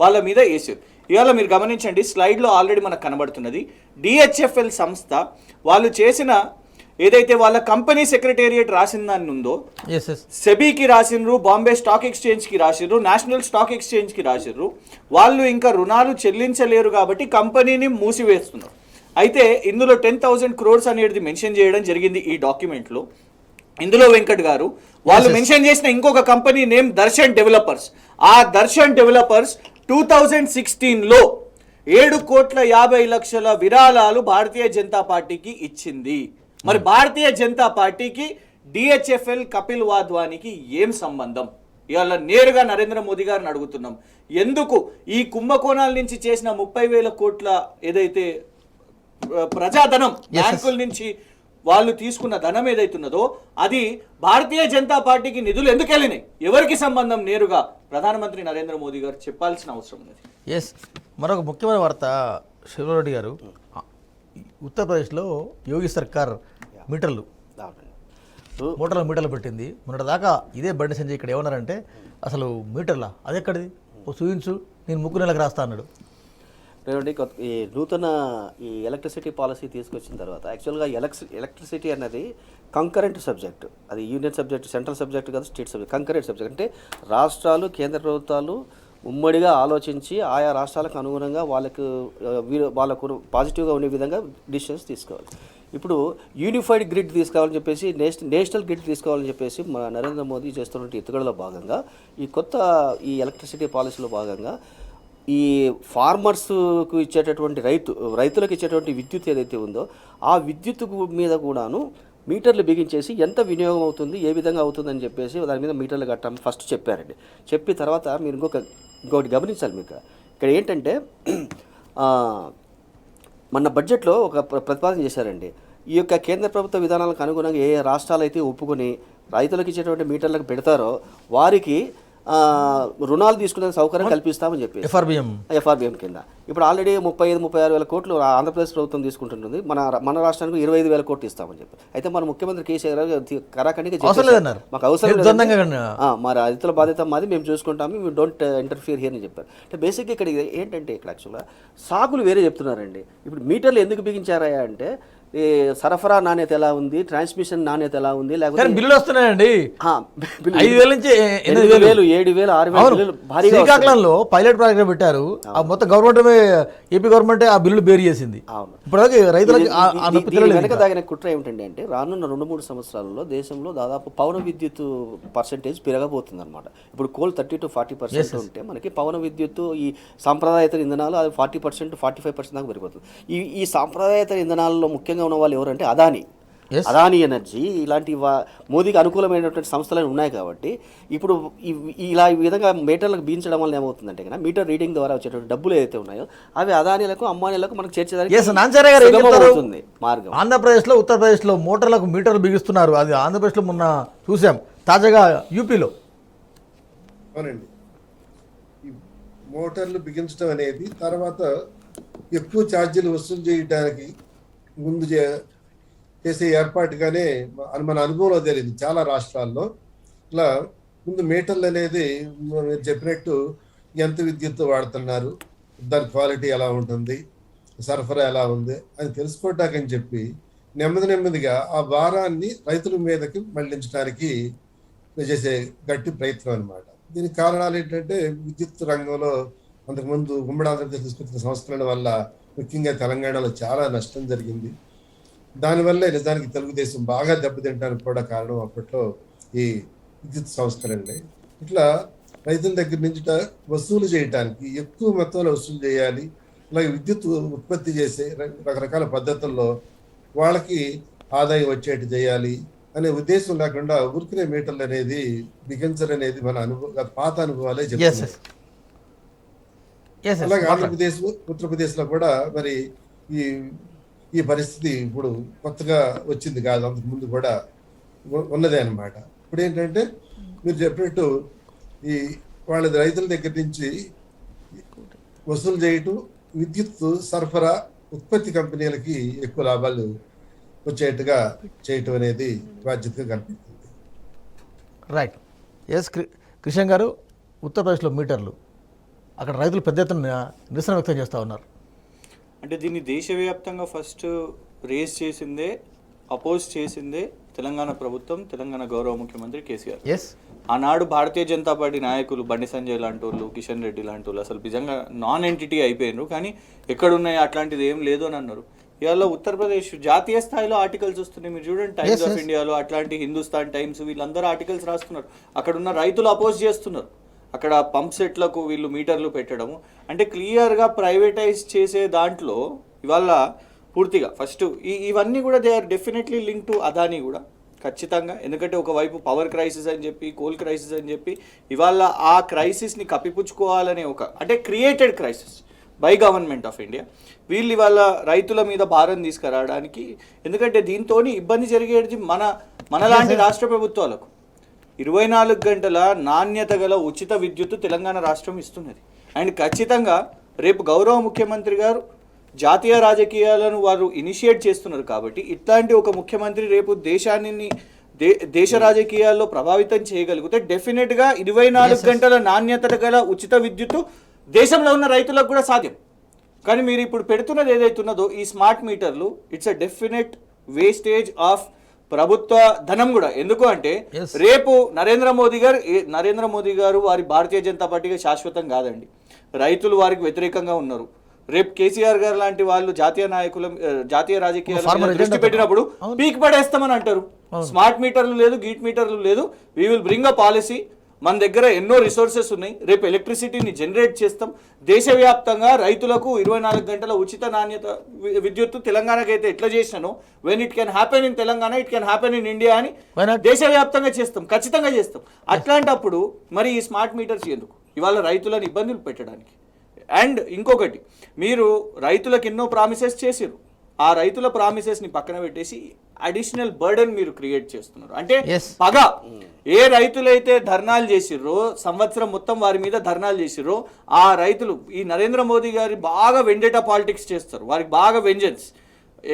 వాళ్ళ మీద వేసారు. ఇవాళ మీరు గమనించండి, స్లైడ్లో ఆల్రెడీ మనకు కనబడుతున్నది డిహెచ్ఎఫ్ఎల్ సంస్థ వాళ్ళు చేసిన ఏదైతే వాళ్ళ కంపెనీ సెక్రటేరియట్ రాసిన దాన్ని ఉందో సెబీకి రాసినరు, బాంబే స్టాక్ ఎక్స్చేంజ్కి రాసిర్రు, నేషనల్ స్టాక్ ఎక్స్చేంజ్కి రాసిర్రు. వాళ్ళు ఇంకా రుణాలు చెల్లించలేరు కాబట్టి కంపెనీని మూసివేస్తున్నారు. అయితే ఇందులో 10,000 crores అనేది మెన్షన్ చేయడం జరిగింది ఈ డాక్యుమెంట్లో. ఇందులో వెంకట్ గారు వాళ్ళు మెన్షన్ చేసిన ఇంకొక కంపెనీ నేమ్ దర్శన్ డెవలపర్స్. ఆ దర్శన్ డెవలపర్స్ 2016లో 7,50,00,000 విరాళాలు భారతీయ జనతా పార్టీకి ఇచ్చింది. మరి భారతీయ జనతా పార్టీకి డిహెచ్ఎఫ్ఎల్ కపిల్ వాధ్వానికి ఏం సంబంధం? ఇవాళ నేరుగా నరేంద్ర మోదీ గారిని అడుగుతున్నాం, ఎందుకు ఈ కుంభకోణాల నుంచి చేసిన 30,000 కోట్ల ఏదైతే ప్రజాధనం బ్యాంకుల నుంచి వాళ్ళు తీసుకున్న ధనం ఏదైతున్నదో అది భారతీయ జనతా పార్టీకి నిధులు ఎందుకు వెళ్ళినాయి, ఎవరికి సంబంధం? నేరుగా ప్రధానమంత్రి నరేంద్ర మోదీ గారు చెప్పాల్సిన అవసరం ఉన్నది. ఎస్, మరొక ముఖ్యమైన వార్త శివరెడ్డి గారు, ఉత్తరప్రదేశ్లో యోగి సర్కార్ మీటర్లు పెట్టింది. మొన్నటిదాకా ఇదే బండి సంజయ్ ఇక్కడ ఏమన్నారంటే అసలు మీటర్లా అది ఎక్కడిది, ఓ చూయించు, నేను 3 నెలలకు రాస్తా అన్నాడు. ఈ నూతన ఈ ఎలక్ట్రిసిటీ పాలసీ తీసుకొచ్చిన తర్వాత యాక్చువల్గా ఎలక్ట్రిసిటీ అన్నది కంకరెంట్ సబ్జెక్ట్. అది యూనియన్ సబ్జెక్ట్, సెంట్రల్ సబ్జెక్ట్ కాదు, స్టేట్ సబ్జెక్ట్, కంకరెంట్ సబ్జెక్ట్. అంటే రాష్ట్రాలు, కేంద్ర ప్రభుత్వాలు ఉమ్మడిగా ఆలోచించి ఆయా రాష్ట్రాలకు అనుగుణంగా వాళ్ళకు పాజిటివ్గా ఉండే విధంగా డిసిషన్స్ తీసుకోవాలి. ఇప్పుడు యూనిఫైడ్ గ్రిడ్ తీసుకోవాలని చెప్పేసి, నేషనల్ గ్రిడ్ తీసుకోవాలని చెప్పేసి మన నరేంద్ర మోదీ చేస్తున్న ఎత్తుగడలో భాగంగా ఈ కొత్త ఈ ఎలక్ట్రిసిటీ పాలసీలో భాగంగా ఈ ఫార్మర్స్కు ఇచ్చేటటువంటి రైతులకు ఇచ్చేటువంటి విద్యుత్ ఏదైతే ఉందో ఆ విద్యుత్ మీద కూడాను మీటర్లు బిగించేసి ఎంత వినియోగం అవుతుంది, ఏ విధంగా అవుతుందని చెప్పేసి దాని మీద మీటర్లు కట్టాలని ఫస్ట్ చెప్పారండి. చెప్పి తర్వాత మీరు ఇంకొకటి గమనించాలి. మీకు ఇక్కడ ఏంటంటే మన బడ్జెట్లో ఒక ప్రతిపాదన చేశారండి. ఈ యొక్క కేంద్ర ప్రభుత్వ విధానాలకు అనుగుణంగా ఏ రాష్ట్రాలు అయితే ఒప్పుకొని రైతులకు ఇచ్చేటువంటి మీటర్లకు పెడతారో వారికి రుణాలు తీసుకునే సౌకర్యం కల్పిస్తామని చెప్పి ఎఫ్ఆర్బిఎం కింద ఇప్పుడు ఆల్రెడీ 35-36 వేల కోట్లు ఆంధ్రప్రదేశ్ ప్రభుత్వం తీసుకుంటుంది. మన రాష్ట్రానికి 25 వేల కోట్లు ఇస్తామని చెప్పి. అయితే మన ముఖ్యమంత్రి కేసీఆర్ గారు కరాఖండిగా మాకు అవసరం లేదు, మా రైతుల బాధ్యత మాది, మేము చూసుకుంటాము, మేము డోంట్ ఇంటర్ఫియర్ హియర్ అని చెప్పారు. అంటే బేసిక్గా ఇక్కడ ఏంటంటే ఇక్కడ యాక్చువల్గా సాకులు వేరే చెప్తున్నారండి. ఇప్పుడు మీటర్లు ఎందుకు బిగించారా అంటే ఈ సరఫరా నాణ్యత ఎలా ఉంది, ట్రాన్స్మిషన్ నాణ్యత ఎలా ఉంది, లేకపోతే బిల్లులు వస్తున్నాయండి 5,000 నుంచి 8,000, 7,000, 6,000 భారీగా. శ్రీకాకుళంలో పైలట్ ప్రాజెక్ట్ పెట్టారు. ఆ మొత్తం గవర్నమెంట్, ఏపీ గవర్నమెంట్ ఆ బిల్లు బేర్ చేసింది. ఇప్పుడు రైతులకు వెనక దాగిన కుట్ర ఏమిటండి అంటే రానున్న 2-3 సంవత్సరాలలో దేశంలో దాదాపు పవన విద్యుత్ పర్సెంటేజ్ పెరగబోతుంది అనమాట. ఇప్పుడు కోల్ 30-40% ఉంటే మనకి పవన విద్యుత్ ఈ సాంప్రదాయేతర ఇంధనాలు అది 40%, 45% దాకా పెరిగిపోతుంది. ఈ సాంప్రదాయేతర ఇంధనాలలో ముఖ్యంగా ఉన్న వాళ్ళు ఎవరంటే అదానీ ఎనర్జీ ఇలాంటి మోదీకి అనుకూలమైనటువంటి సంస్థలు ఉన్నాయి. కాబట్టి ఇప్పుడు ఈ విధంగా మీటర్లకు బీయించడం వల్ల ఏమవుతుందంటే కన్నా మీటర్ రీడింగ్ ద్వారా వచ్చేటువంటి డబ్బులు ఏదైతే ఉన్నాయో అవి అదానీలకు అంబానీలకు మనకు చేర్చేదానికి మార్గం. ఆంధ్రప్రదేశ్లో, ఉత్తరప్రదేశ్లో మోటార్లకు మీటర్లు బిగిస్తున్నారు. అది ఆంధ్రప్రదేశ్లో మొన్న చూసాం, తాజాగా యూపీలో. అవునండి, ఈ మోటార్లు బిగించడం అనేది తర్వాత ఎక్కువ ఛార్జీలు వసూలు చేయడానికి ముందు చేసే ఏర్పాటుగానే మన అనుభవంలో తెలియదు. చాలా రాష్ట్రాల్లో ఇట్లా ముందు మీటర్లు అనేది మీరు చెప్పినట్టు ఎంత విద్యుత్ వాడుతున్నారు, దాని క్వాలిటీ ఎలా ఉంటుంది, సరఫరా ఎలా ఉంది అని తెలుసుకోవటానికి చెప్పి నెమ్మదిగా ఆ భారాన్ని రైతుల మీదకి మళ్లించడానికి చేసే గట్టి ప్రయత్నం అనమాట. దీనికి కారణాలు ఏంటంటే విద్యుత్ రంగంలో అంతకుముందు ఉమ్మడి ఆంధ్రప్రదేశ్ తీసుకొచ్చిన సంస్కరణ వల్ల ముఖ్యంగా తెలంగాణలో చాలా నష్టం జరిగింది. దానివల్లే నిజానికి తెలుగుదేశం బాగా దెబ్బతింటానికి కూడా కారణం అప్పట్లో ఈ విద్యుత్ సంస్కరణలే. ఇట్లా రైతుల దగ్గర నుంచి వసూలు చేయడానికి ఎక్కువ మొత్తంలో వసూలు చేయాలి, అలాగే విద్యుత్ ఉత్పత్తి చేసే రకరకాల పద్ధతుల్లో వాళ్ళకి ఆదాయం వచ్చేట్టు చేయాలి అనే ఉద్దేశం లేకుండా ఊరికనే మీటర్లు అనేది బిగించర్ అనేది మన పాత అనుభవాలే చెప్తాయి. అలాగే ఆంధ్రప్రదేశ్, ఉత్తరప్రదేశ్లో కూడా మరి ఈ పరిస్థితి ఇప్పుడు కొత్తగా వచ్చింది కాదు, అంతకు ముందు కూడా ఉన్నదే అనమాట. ఇప్పుడు ఏంటంటే మీరు చెప్పినట్టు ఈ వాళ్ళ రైతుల దగ్గర నుంచి వసూలు చేయటం, విద్యుత్ సరఫరా ఉత్పత్తి కంపెనీలకి ఎక్కువ లాభాలు వచ్చేట్టుగా చేయటం అనేది బాధ్యతగా కనిపిస్తుంది. రైట్. ఎస్ కిషన్ గారు, ఉత్తరప్రదేశ్లో మీటర్లు అక్కడ రైతులు పెద్ద ఎత్తున నిరసన వ్యక్తం చేస్తూ ఉన్నారు. అంటే దీన్ని దేశవ్యాప్తంగా ఫస్ట్ రేస్ చేసిందే, అపోజ్ చేసిందే తెలంగాణ ప్రభుత్వం, తెలంగాణ గౌరవ ముఖ్యమంత్రి కేసీఆర్. ఆనాడు భారతీయ జనతా పార్టీ నాయకులు బండి సంజయ్ లాంటి వాళ్ళు, కిషన్ రెడ్డి లాంటి వాళ్ళు అసలు నిజంగా నాన్ ఎంటిటీ అయిపోయినారు. కానీ ఎక్కడున్నాయి అట్లాంటిది ఏం లేదు అని అన్నారు. ఇవాళ ఉత్తరప్రదేశ్ జాతీయ స్థాయిలో ఆర్టికల్స్ వస్తున్నాయి. మీరు చూడండి, టైమ్స్ ఆఫ్ ఇండియాలో అట్లాంటి హిందుస్థాన్ టైమ్స్ వీళ్ళందరూ ఆర్టికల్స్ రాస్తున్నారు. అక్కడ ఉన్న రైతులు అపోజ్ చేస్తున్నారు. అక్కడ పంప్ సెట్లకు వీళ్ళు మీటర్లు పెట్టడము అంటే క్లియర్గా ప్రైవేటైజ్ చేసే దాంట్లో ఇవాళ పూర్తిగా ఫస్ట్ ఇవన్నీ కూడా they are definitely link to Adani కూడా ఖచ్చితంగా. ఎందుకంటే ఒకవైపు పవర్ క్రైసిస్ అని చెప్పి, కోల్ క్రైసిస్ అని చెప్పి ఇవాళ ఆ క్రైసిస్ని కప్పిపుచ్చుకోవాలనే అంటే created crisis by government of India. వీళ్ళు ఇవాళ రైతుల మీద భారం తీసుకురావడానికి, ఎందుకంటే దీంతో ఇబ్బంది జరిగేది మనలాంటి రాష్ట్ర ప్రభుత్వాలకు. 24 గంటల నాణ్యత గల ఉచిత విద్యుత్తు తెలంగాణ రాష్ట్రం ఇస్తున్నది. అండ్ ఖచ్చితంగా రేపు గౌరవ ముఖ్యమంత్రి గారు జాతీయ రాజకీయాలను వారు ఇనిషియేట్ చేస్తున్నారు. కాబట్టి ఇట్లాంటి ఒక ముఖ్యమంత్రి రేపు దేశ రాజకీయాల్లో ప్రభావితం చేయగలిగితే డెఫినెట్గా 24 గంటల నాణ్యత గల ఉచిత విద్యుత్తు దేశంలో ఉన్న రైతులకు కూడా సాధ్యం. కానీ మీరు ఇప్పుడు పెడుతున్నది ఏదైతున్నదో ఈ స్మార్ట్ మీటర్లు, it's a definite wastage of ప్రభుత్వ ధనం కూడా. ఎందుకు అంటే రేపు నరేంద్ర మోదీ గారు వారి భారతీయ జనతా పార్టీగా శాశ్వతం కాదండి. రైతులు వారికి వ్యతిరేకంగా ఉన్నారు. రేపు కేసీఆర్ గారు లాంటి వాళ్ళు జాతీయ రాజకీయాలు దృష్టి పెట్టినప్పుడు పీక్ పడేస్తామని అంటారు. స్మార్ట్ మీటర్లు లేదు, గీట్ మీటర్లు లేదు, we will bring a policy మన దగ్గర ఎన్నో రిసోర్సెస్ ఉన్నాయి. రేపు ఎలక్ట్రిసిటీని జనరేట్ చేస్తాం. దేశవ్యాప్తంగా రైతులకు 24 గంటల ఉచిత నాణ్యత విద్యుత్తు తెలంగాణకి అయితే ఎట్లా చేసినానో, when it can happen in Telangana it can happen in India అని దేశవ్యాప్తంగా చేస్తాం, ఖచ్చితంగా చేస్తాం. అట్లాంటప్పుడు మరి ఈ స్మార్ట్ మీటర్స్ ఎందుకు? ఇవాళ రైతులను ఇబ్బందులు పెట్టడానికి. అండ్ ఇంకొకటి, మీరు రైతులకు ఎన్నో ప్రామిసెస్ చేసిరు, ఆ రైతుల ప్రామిసెస్ని పక్కన పెట్టేసి అడిషనల్ బర్డెన్ మీరు క్రియేట్ చేస్తున్నారు. అంటే పగ ఏ రైతులైతే ధర్నాలు చేసిర్రో, సంవత్సరం మొత్తం వారి మీద ధర్నాలు చేసిర్రో, ఆ రైతులు ఈ నరేంద్ర మోదీ గారి బాగా వెండేటా పాలిటిక్స్ చేస్తారు, వారికి బాగా వెంజెన్స్.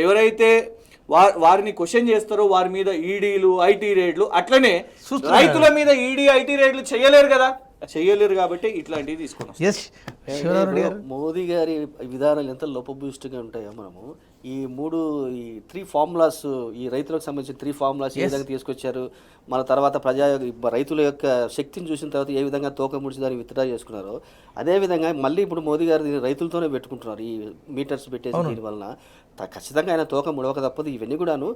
ఎవరైతే వారిని క్వశ్చన్ చేస్తారో వారి మీద ఈడీలు, ఐటీ రేడ్లు, అట్లనే రైతుల మీద ఈడీ, ఐటీ రేడ్లు చేయలేరు కదా, చేయలేరు కాబట్టి ఇట్లాంటివి తీసుకున్నాం. మోదీ గారి విధానాలు ఎంత లోపభూయిష్టంగా ఉంటాయో మనము ఈ 3 ఫార్ములాస్, ఈ రైతులకు సంబంధించిన 3 ఫార్ములాస్ ఏ విధంగా తీసుకొచ్చారు, మన తర్వాత రైతుల యొక్క శక్తిని చూసిన తర్వాత ఏ విధంగా తోక ముడిచి దాన్ని విత్డ్రా చేసుకున్నారో, అదేవిధంగా మళ్ళీ ఇప్పుడు మోదీ గారు దీన్ని రైతులతోనే పెట్టుకుంటున్నారు. ఈ మీటర్స్ పెట్టేసి దీనివలన ఖచ్చితంగా ఆయన తోక ముడవక తప్పదు. ఇవన్నీ కూడాను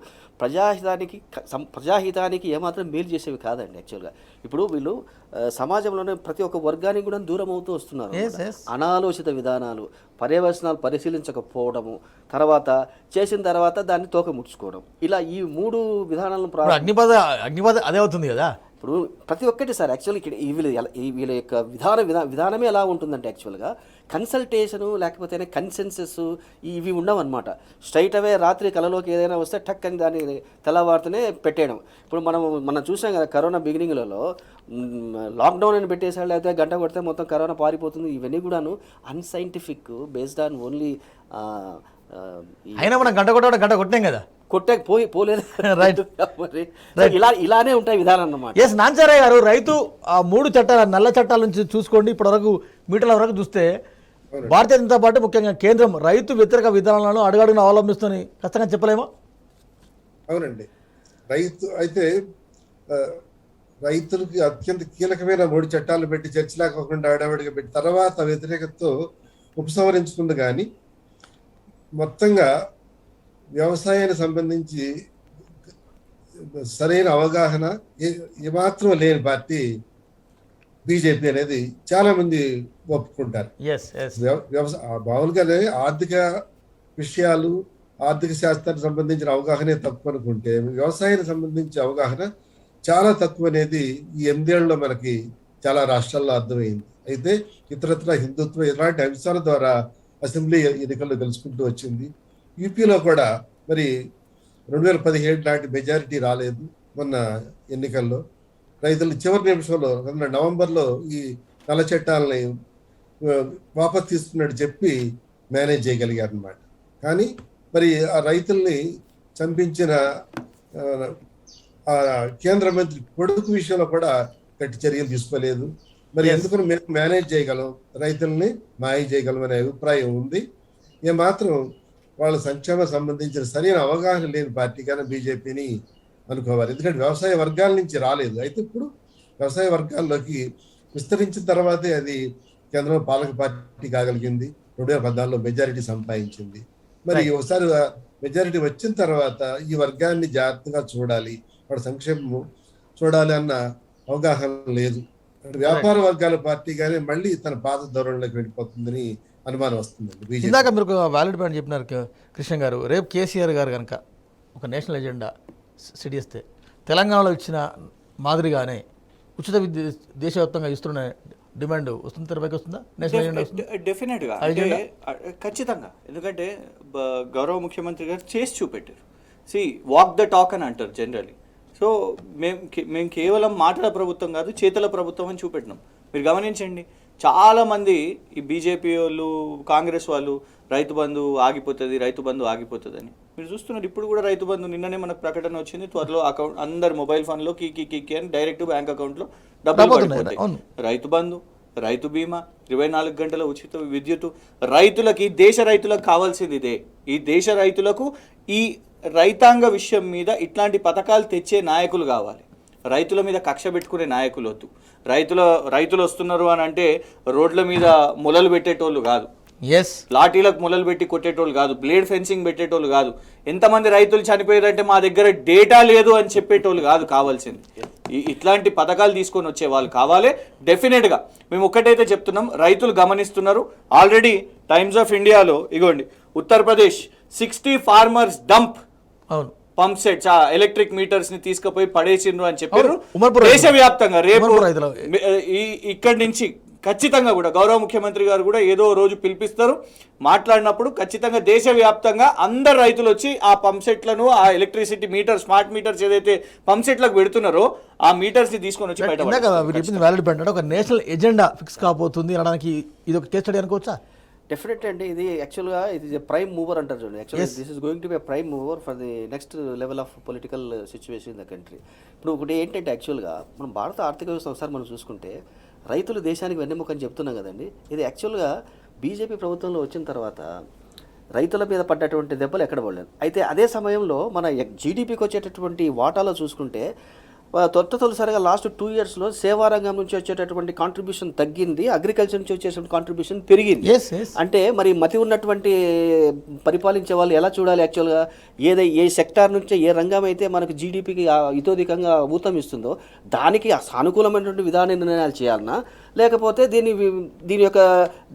ప్రజాహితానికి ఏమాత్రం మేలు చేసేవి కాదండి. యాక్చువల్గా ఇప్పుడు వీళ్ళు సమాజంలోనే ప్రతి ఒక్క వర్గానికి కూడా దూరం అవుతూ వస్తున్నారు. అనాలోచిత విధానాలు, పర్యవసనాలు పరిశీలించకపోవడము, తర్వాత చేసిన తర్వాత దాన్ని తోక ముడుచుకోవడం, ఇలా ఈ 3 విధానాలను అగ్నిపథ అదే అవుతుంది కదా. ఇప్పుడు ప్రతి ఒక్కటి సార్ యాక్చువల్లీ ఇక్కడ వీళ్ళ యొక్క విధానమే ఎలా ఉంటుందంటే యాక్చువల్గా కన్సల్టేషను లేకపోతే కన్సెన్సస్ ఇవి ఉండవన్నమాట. స్ట్రైట్ అవే రాత్రి కళలోకి ఏదైనా వస్తే టక్ అని దాన్ని తెల్లవారితేనే పెట్టేయడం. ఇప్పుడు మనం చూసాం కదా కరోనా బిగినింగ్లలో లాక్డౌన్ అని పెట్టేసాడు, లేకపోతే గంట కొడితే మొత్తం కరోనా పారిపోతుంది. ఇవన్నీ కూడాను అన్సైంటిఫిక్, బేస్డ్ ఆన్ ఓన్లీ. అయినా మనం గంట కొట్టాం కదా, పోలేదు. ఇలానే ఉంటాయి విధానం అన్నమాట. ఎస్ నాంచారయ్య గారు, రైతు ఆ 3 చట్టాల నల్ల చట్టాల నుంచి చూసుకోండి, ఇప్పటి వరకు మీటర్ల వరకు చూస్తే భారతీయ జనతా పార్టీ ముఖ్యంగా కేంద్రం రైతు వ్యతిరేక విధానాలను అడుగడుగున అవలంబిస్తుంది ఖచ్చితంగా చెప్పలేమా? అవునండి. రైతులకి అత్యంత కీలకమైన 3 చట్టాలు పెట్టి చర్చలేకోకుండా ఆడవాడిగా పెట్టి తర్వాత వ్యతిరేకతతో ఉపసంహరించుకుంది. కానీ మొత్తంగా వ్యవసాయానికి సంబంధించి సరైన అవగాహన ఏమాత్రం లేని పార్టీ బీజేపీ అనేది చాలా మంది ఒప్పుకుంటారు. మామూలుగానే ఆర్థిక విషయాలు, ఆర్థిక శాస్త్రానికి సంబంధించిన అవగాహనే తక్కువ అనుకుంటే, వ్యవసాయానికి సంబంధించిన అవగాహన చాలా తక్కువ అనేది ఈ 8 ఏళ్లలో మనకి చాలా రాష్ట్రాల్లో అర్థమైంది. అయితే ఇతరత్ర హిందుత్వం ఇలాంటి అంశాల ద్వారా అసెంబ్లీ ఎన్నికల్లో గెలుచుకుంటూ వచ్చింది. యూపీలో కూడా మరి 2017 నాటి మెజారిటీ రాలేదు. మొన్న ఎన్నికల్లో రైతులు చివరి నిమిషంలో నవంబర్లో ఈ నల్ల చట్టాలని వాపస్ తీసుకున్నట్టు చెప్పి మేనేజ్ చేయగలిగారు అన్నమాట. కానీ మరి ఆ రైతుల్ని చంపించిన కేంద్ర మంత్రి కొడుకు విషయంలో కూడా గట్టి చర్యలు తీసుకోలేదు. మరి ఎందుకు మేము మేనేజ్ చేయగలం, రైతుల్ని మాయ చేయగలం అనే అభిప్రాయం ఉంది. ఏమాత్రం వాళ్ళ సంక్షేమం సంబంధించిన సరైన అవగాహన లేని పార్టీగానే బీజేపీని అనుకోవాలి. ఎందుకంటే వ్యవసాయ వర్గాల నుంచి రాలేదు. అయితే ఇప్పుడు వ్యవసాయ వర్గాల్లోకి విస్తరించిన తర్వాతే అది కేంద్రంలో పాలక పార్టీ కాగలిగింది. 2014లో మెజారిటీ సంపాదించింది. మరి ఒకసారి మెజారిటీ వచ్చిన తర్వాత ఈ వర్గాన్ని జాగ్రత్తగా చూడాలి, వాడి సంక్షేమం చూడాలి అన్న అవగాహన లేదు. వ్యాపార వర్గాల పార్టీగానే మళ్ళీ తన పాత ధోరణిలోకి వెళ్ళిపోతుందని అనుమానం వస్తుందండి. ఇందాక మీరు వ్యాలిడ్ పాయింట్ చెప్పినారు కృష్ణ గారు. రేపు కేసీఆర్ గారు కనుక ఒక నేషనల్ ఎజెండా సెట్ చేస్తే తెలంగాణలో ఇచ్చిన మాదిరిగానే ఉచిత విద్య దేశవ్యాప్తంగా ఇస్తున్న డిమాండ్ వస్తుంది, తెరపైకి వస్తుందా? నేషనల్ ఎజెండా డెఫినెట్గా, ఖచ్చితంగా. ఎందుకంటే గౌరవ ముఖ్యమంత్రి గారు చేసి చూపెట్టారు. వాక్ ద టాక్ అని అంటారు జనరల్లీ. సో మేము కేవలం మాటల ప్రభుత్వం కాదు, చేతల ప్రభుత్వం అని చూపెట్టినాం. మీరు గమనించండి, చాలామంది ఈ బీజేపీ వాళ్ళు, కాంగ్రెస్ వాళ్ళు రైతు బంధు ఆగిపోతుంది అని మీరు చూస్తున్నారు. ఇప్పుడు కూడా రైతు బంధు నిన్ననే మనకు ప్రకటన వచ్చింది, త్వరలో అకౌంట్ అందరి మొబైల్ ఫోన్లో కీ అని డైరెక్ట్ బ్యాంక్ అకౌంట్లో డబ్బులు పడిపోతాయి. రైతు బంధు, రైతు బీమా, 24 గంటల ఉచిత విద్యుత్, రైతులకి, దేశ రైతులకు కావాల్సింది ఇదే. ఈ దేశ రైతులకు ఈ రైతాంగ విషయం మీద ఇట్లాంటి పథకాలు తెచ్చే నాయకులు కావాలి. రైతుల మీద కక్ష పెట్టుకునే నాయకులు వద్దు. రైతులు వస్తున్నారు అని అంటే రోడ్ల మీద మొలలు పెట్టేటోళ్ళు కాదు, లాఠీలకు మొలలు పెట్టి కొట్టేటోళ్ళు కాదు, బ్లేడ్ ఫెన్సింగ్ పెట్టేటోళ్ళు కాదు, ఎంతమంది రైతులు చనిపోయారంటే మా దగ్గర డేటా లేదు అని చెప్పేటోళ్ళు కాదు కావాల్సింది. ఇట్లాంటి పథకాలు తీసుకొని వచ్చే వాళ్ళు కావాలి. డెఫినెట్గా మేము ఒక్కటైతే చెప్తున్నాం, రైతులు గమనిస్తున్నారు ఆల్రెడీ. టైమ్స్ ఆఫ్ ఇండియాలో ఇగోండి, ఉత్తరప్రదేశ్ 60 ఫార్మర్స్ డంప్ అవును పంప్ సెట్స్ ఎలక్ట్రిక్ మీటర్స్ ని తీసుకుపోయి పడేసిండ్రు అని చెప్పారు. ఉమర్పూర్ దేశవ్యాప్తంగా రేపు రైతులు. ఇక్కడి నుంచి ఖచ్చితంగా కూడా గౌరవ ముఖ్యమంత్రి గారు కూడా ఏదో రోజు పిలిపిస్తారు, మాట్లాడినప్పుడు ఖచ్చితంగా దేశవ్యాప్తంగా అందరు రైతులు వచ్చి ఆ పంప్ సెట్లను, ఆ ఎలక్ట్రిసిటీ మీటర్, స్మార్ట్ మీటర్స్ ఏదైతే పంప్ సెట్లకు పెడుతున్నారో ఆ మీటర్స్ ని తీసుకొని వచ్చి బయట ఒక నేషనల్ ఎజెండా ఫిక్స్ కాబోతుంది అనడానికి ఇది ఒక కేస్ స్టడీ అనుకోవచ్చా? డెఫినెట్ అండి. ఇది యాక్చువల్గా ఇది ప్రైమ్ మూవర్ అంటారు చూడండి. యాక్చువల్గా this is going to be prime mover for the next level of political situation in the country. ఇప్పుడు ఒకటి ఏంటంటే యాక్చువల్గా మనం భారత ఆర్థిక వ్యవస్థ ఒకసారి మనం చూసుకుంటే రైతులు దేశానికి వెన్నెముక అని చెప్తున్నాం కదండి. ఇది యాక్చువల్గా బీజేపీ ప్రభుత్వంలో వచ్చిన తర్వాత రైతుల మీద పడ్డటువంటి దెబ్బలు ఎక్కడ పడలేదు. అయితే అదే సమయంలో మన జీడిపికి వచ్చేటటువంటి వాటాలో చూసుకుంటే తొలిసారిగా లాస్ట్ 2 yearsలో సేవారంగం నుంచి వచ్చేటటువంటి కాంట్రిబ్యూషన్ తగ్గింది, అగ్రికల్చర్ నుంచి వచ్చేటువంటి కాంట్రిబ్యూషన్ పెరిగింది. అంటే మరి మతి ఉన్నటువంటి పరిపాలించే వాళ్ళు ఎలా చూడాలి? యాక్చువల్గా ఏ సెక్టార్ నుంచి ఏ రంగం అయితే మనకు జీడిపికి ఇతోధికంగా ఊతం ఇస్తుందో దానికి సానుకూలమైనటువంటి విధాన నిర్ణయాలు చేయాలన్నా, లేకపోతే దీని యొక్క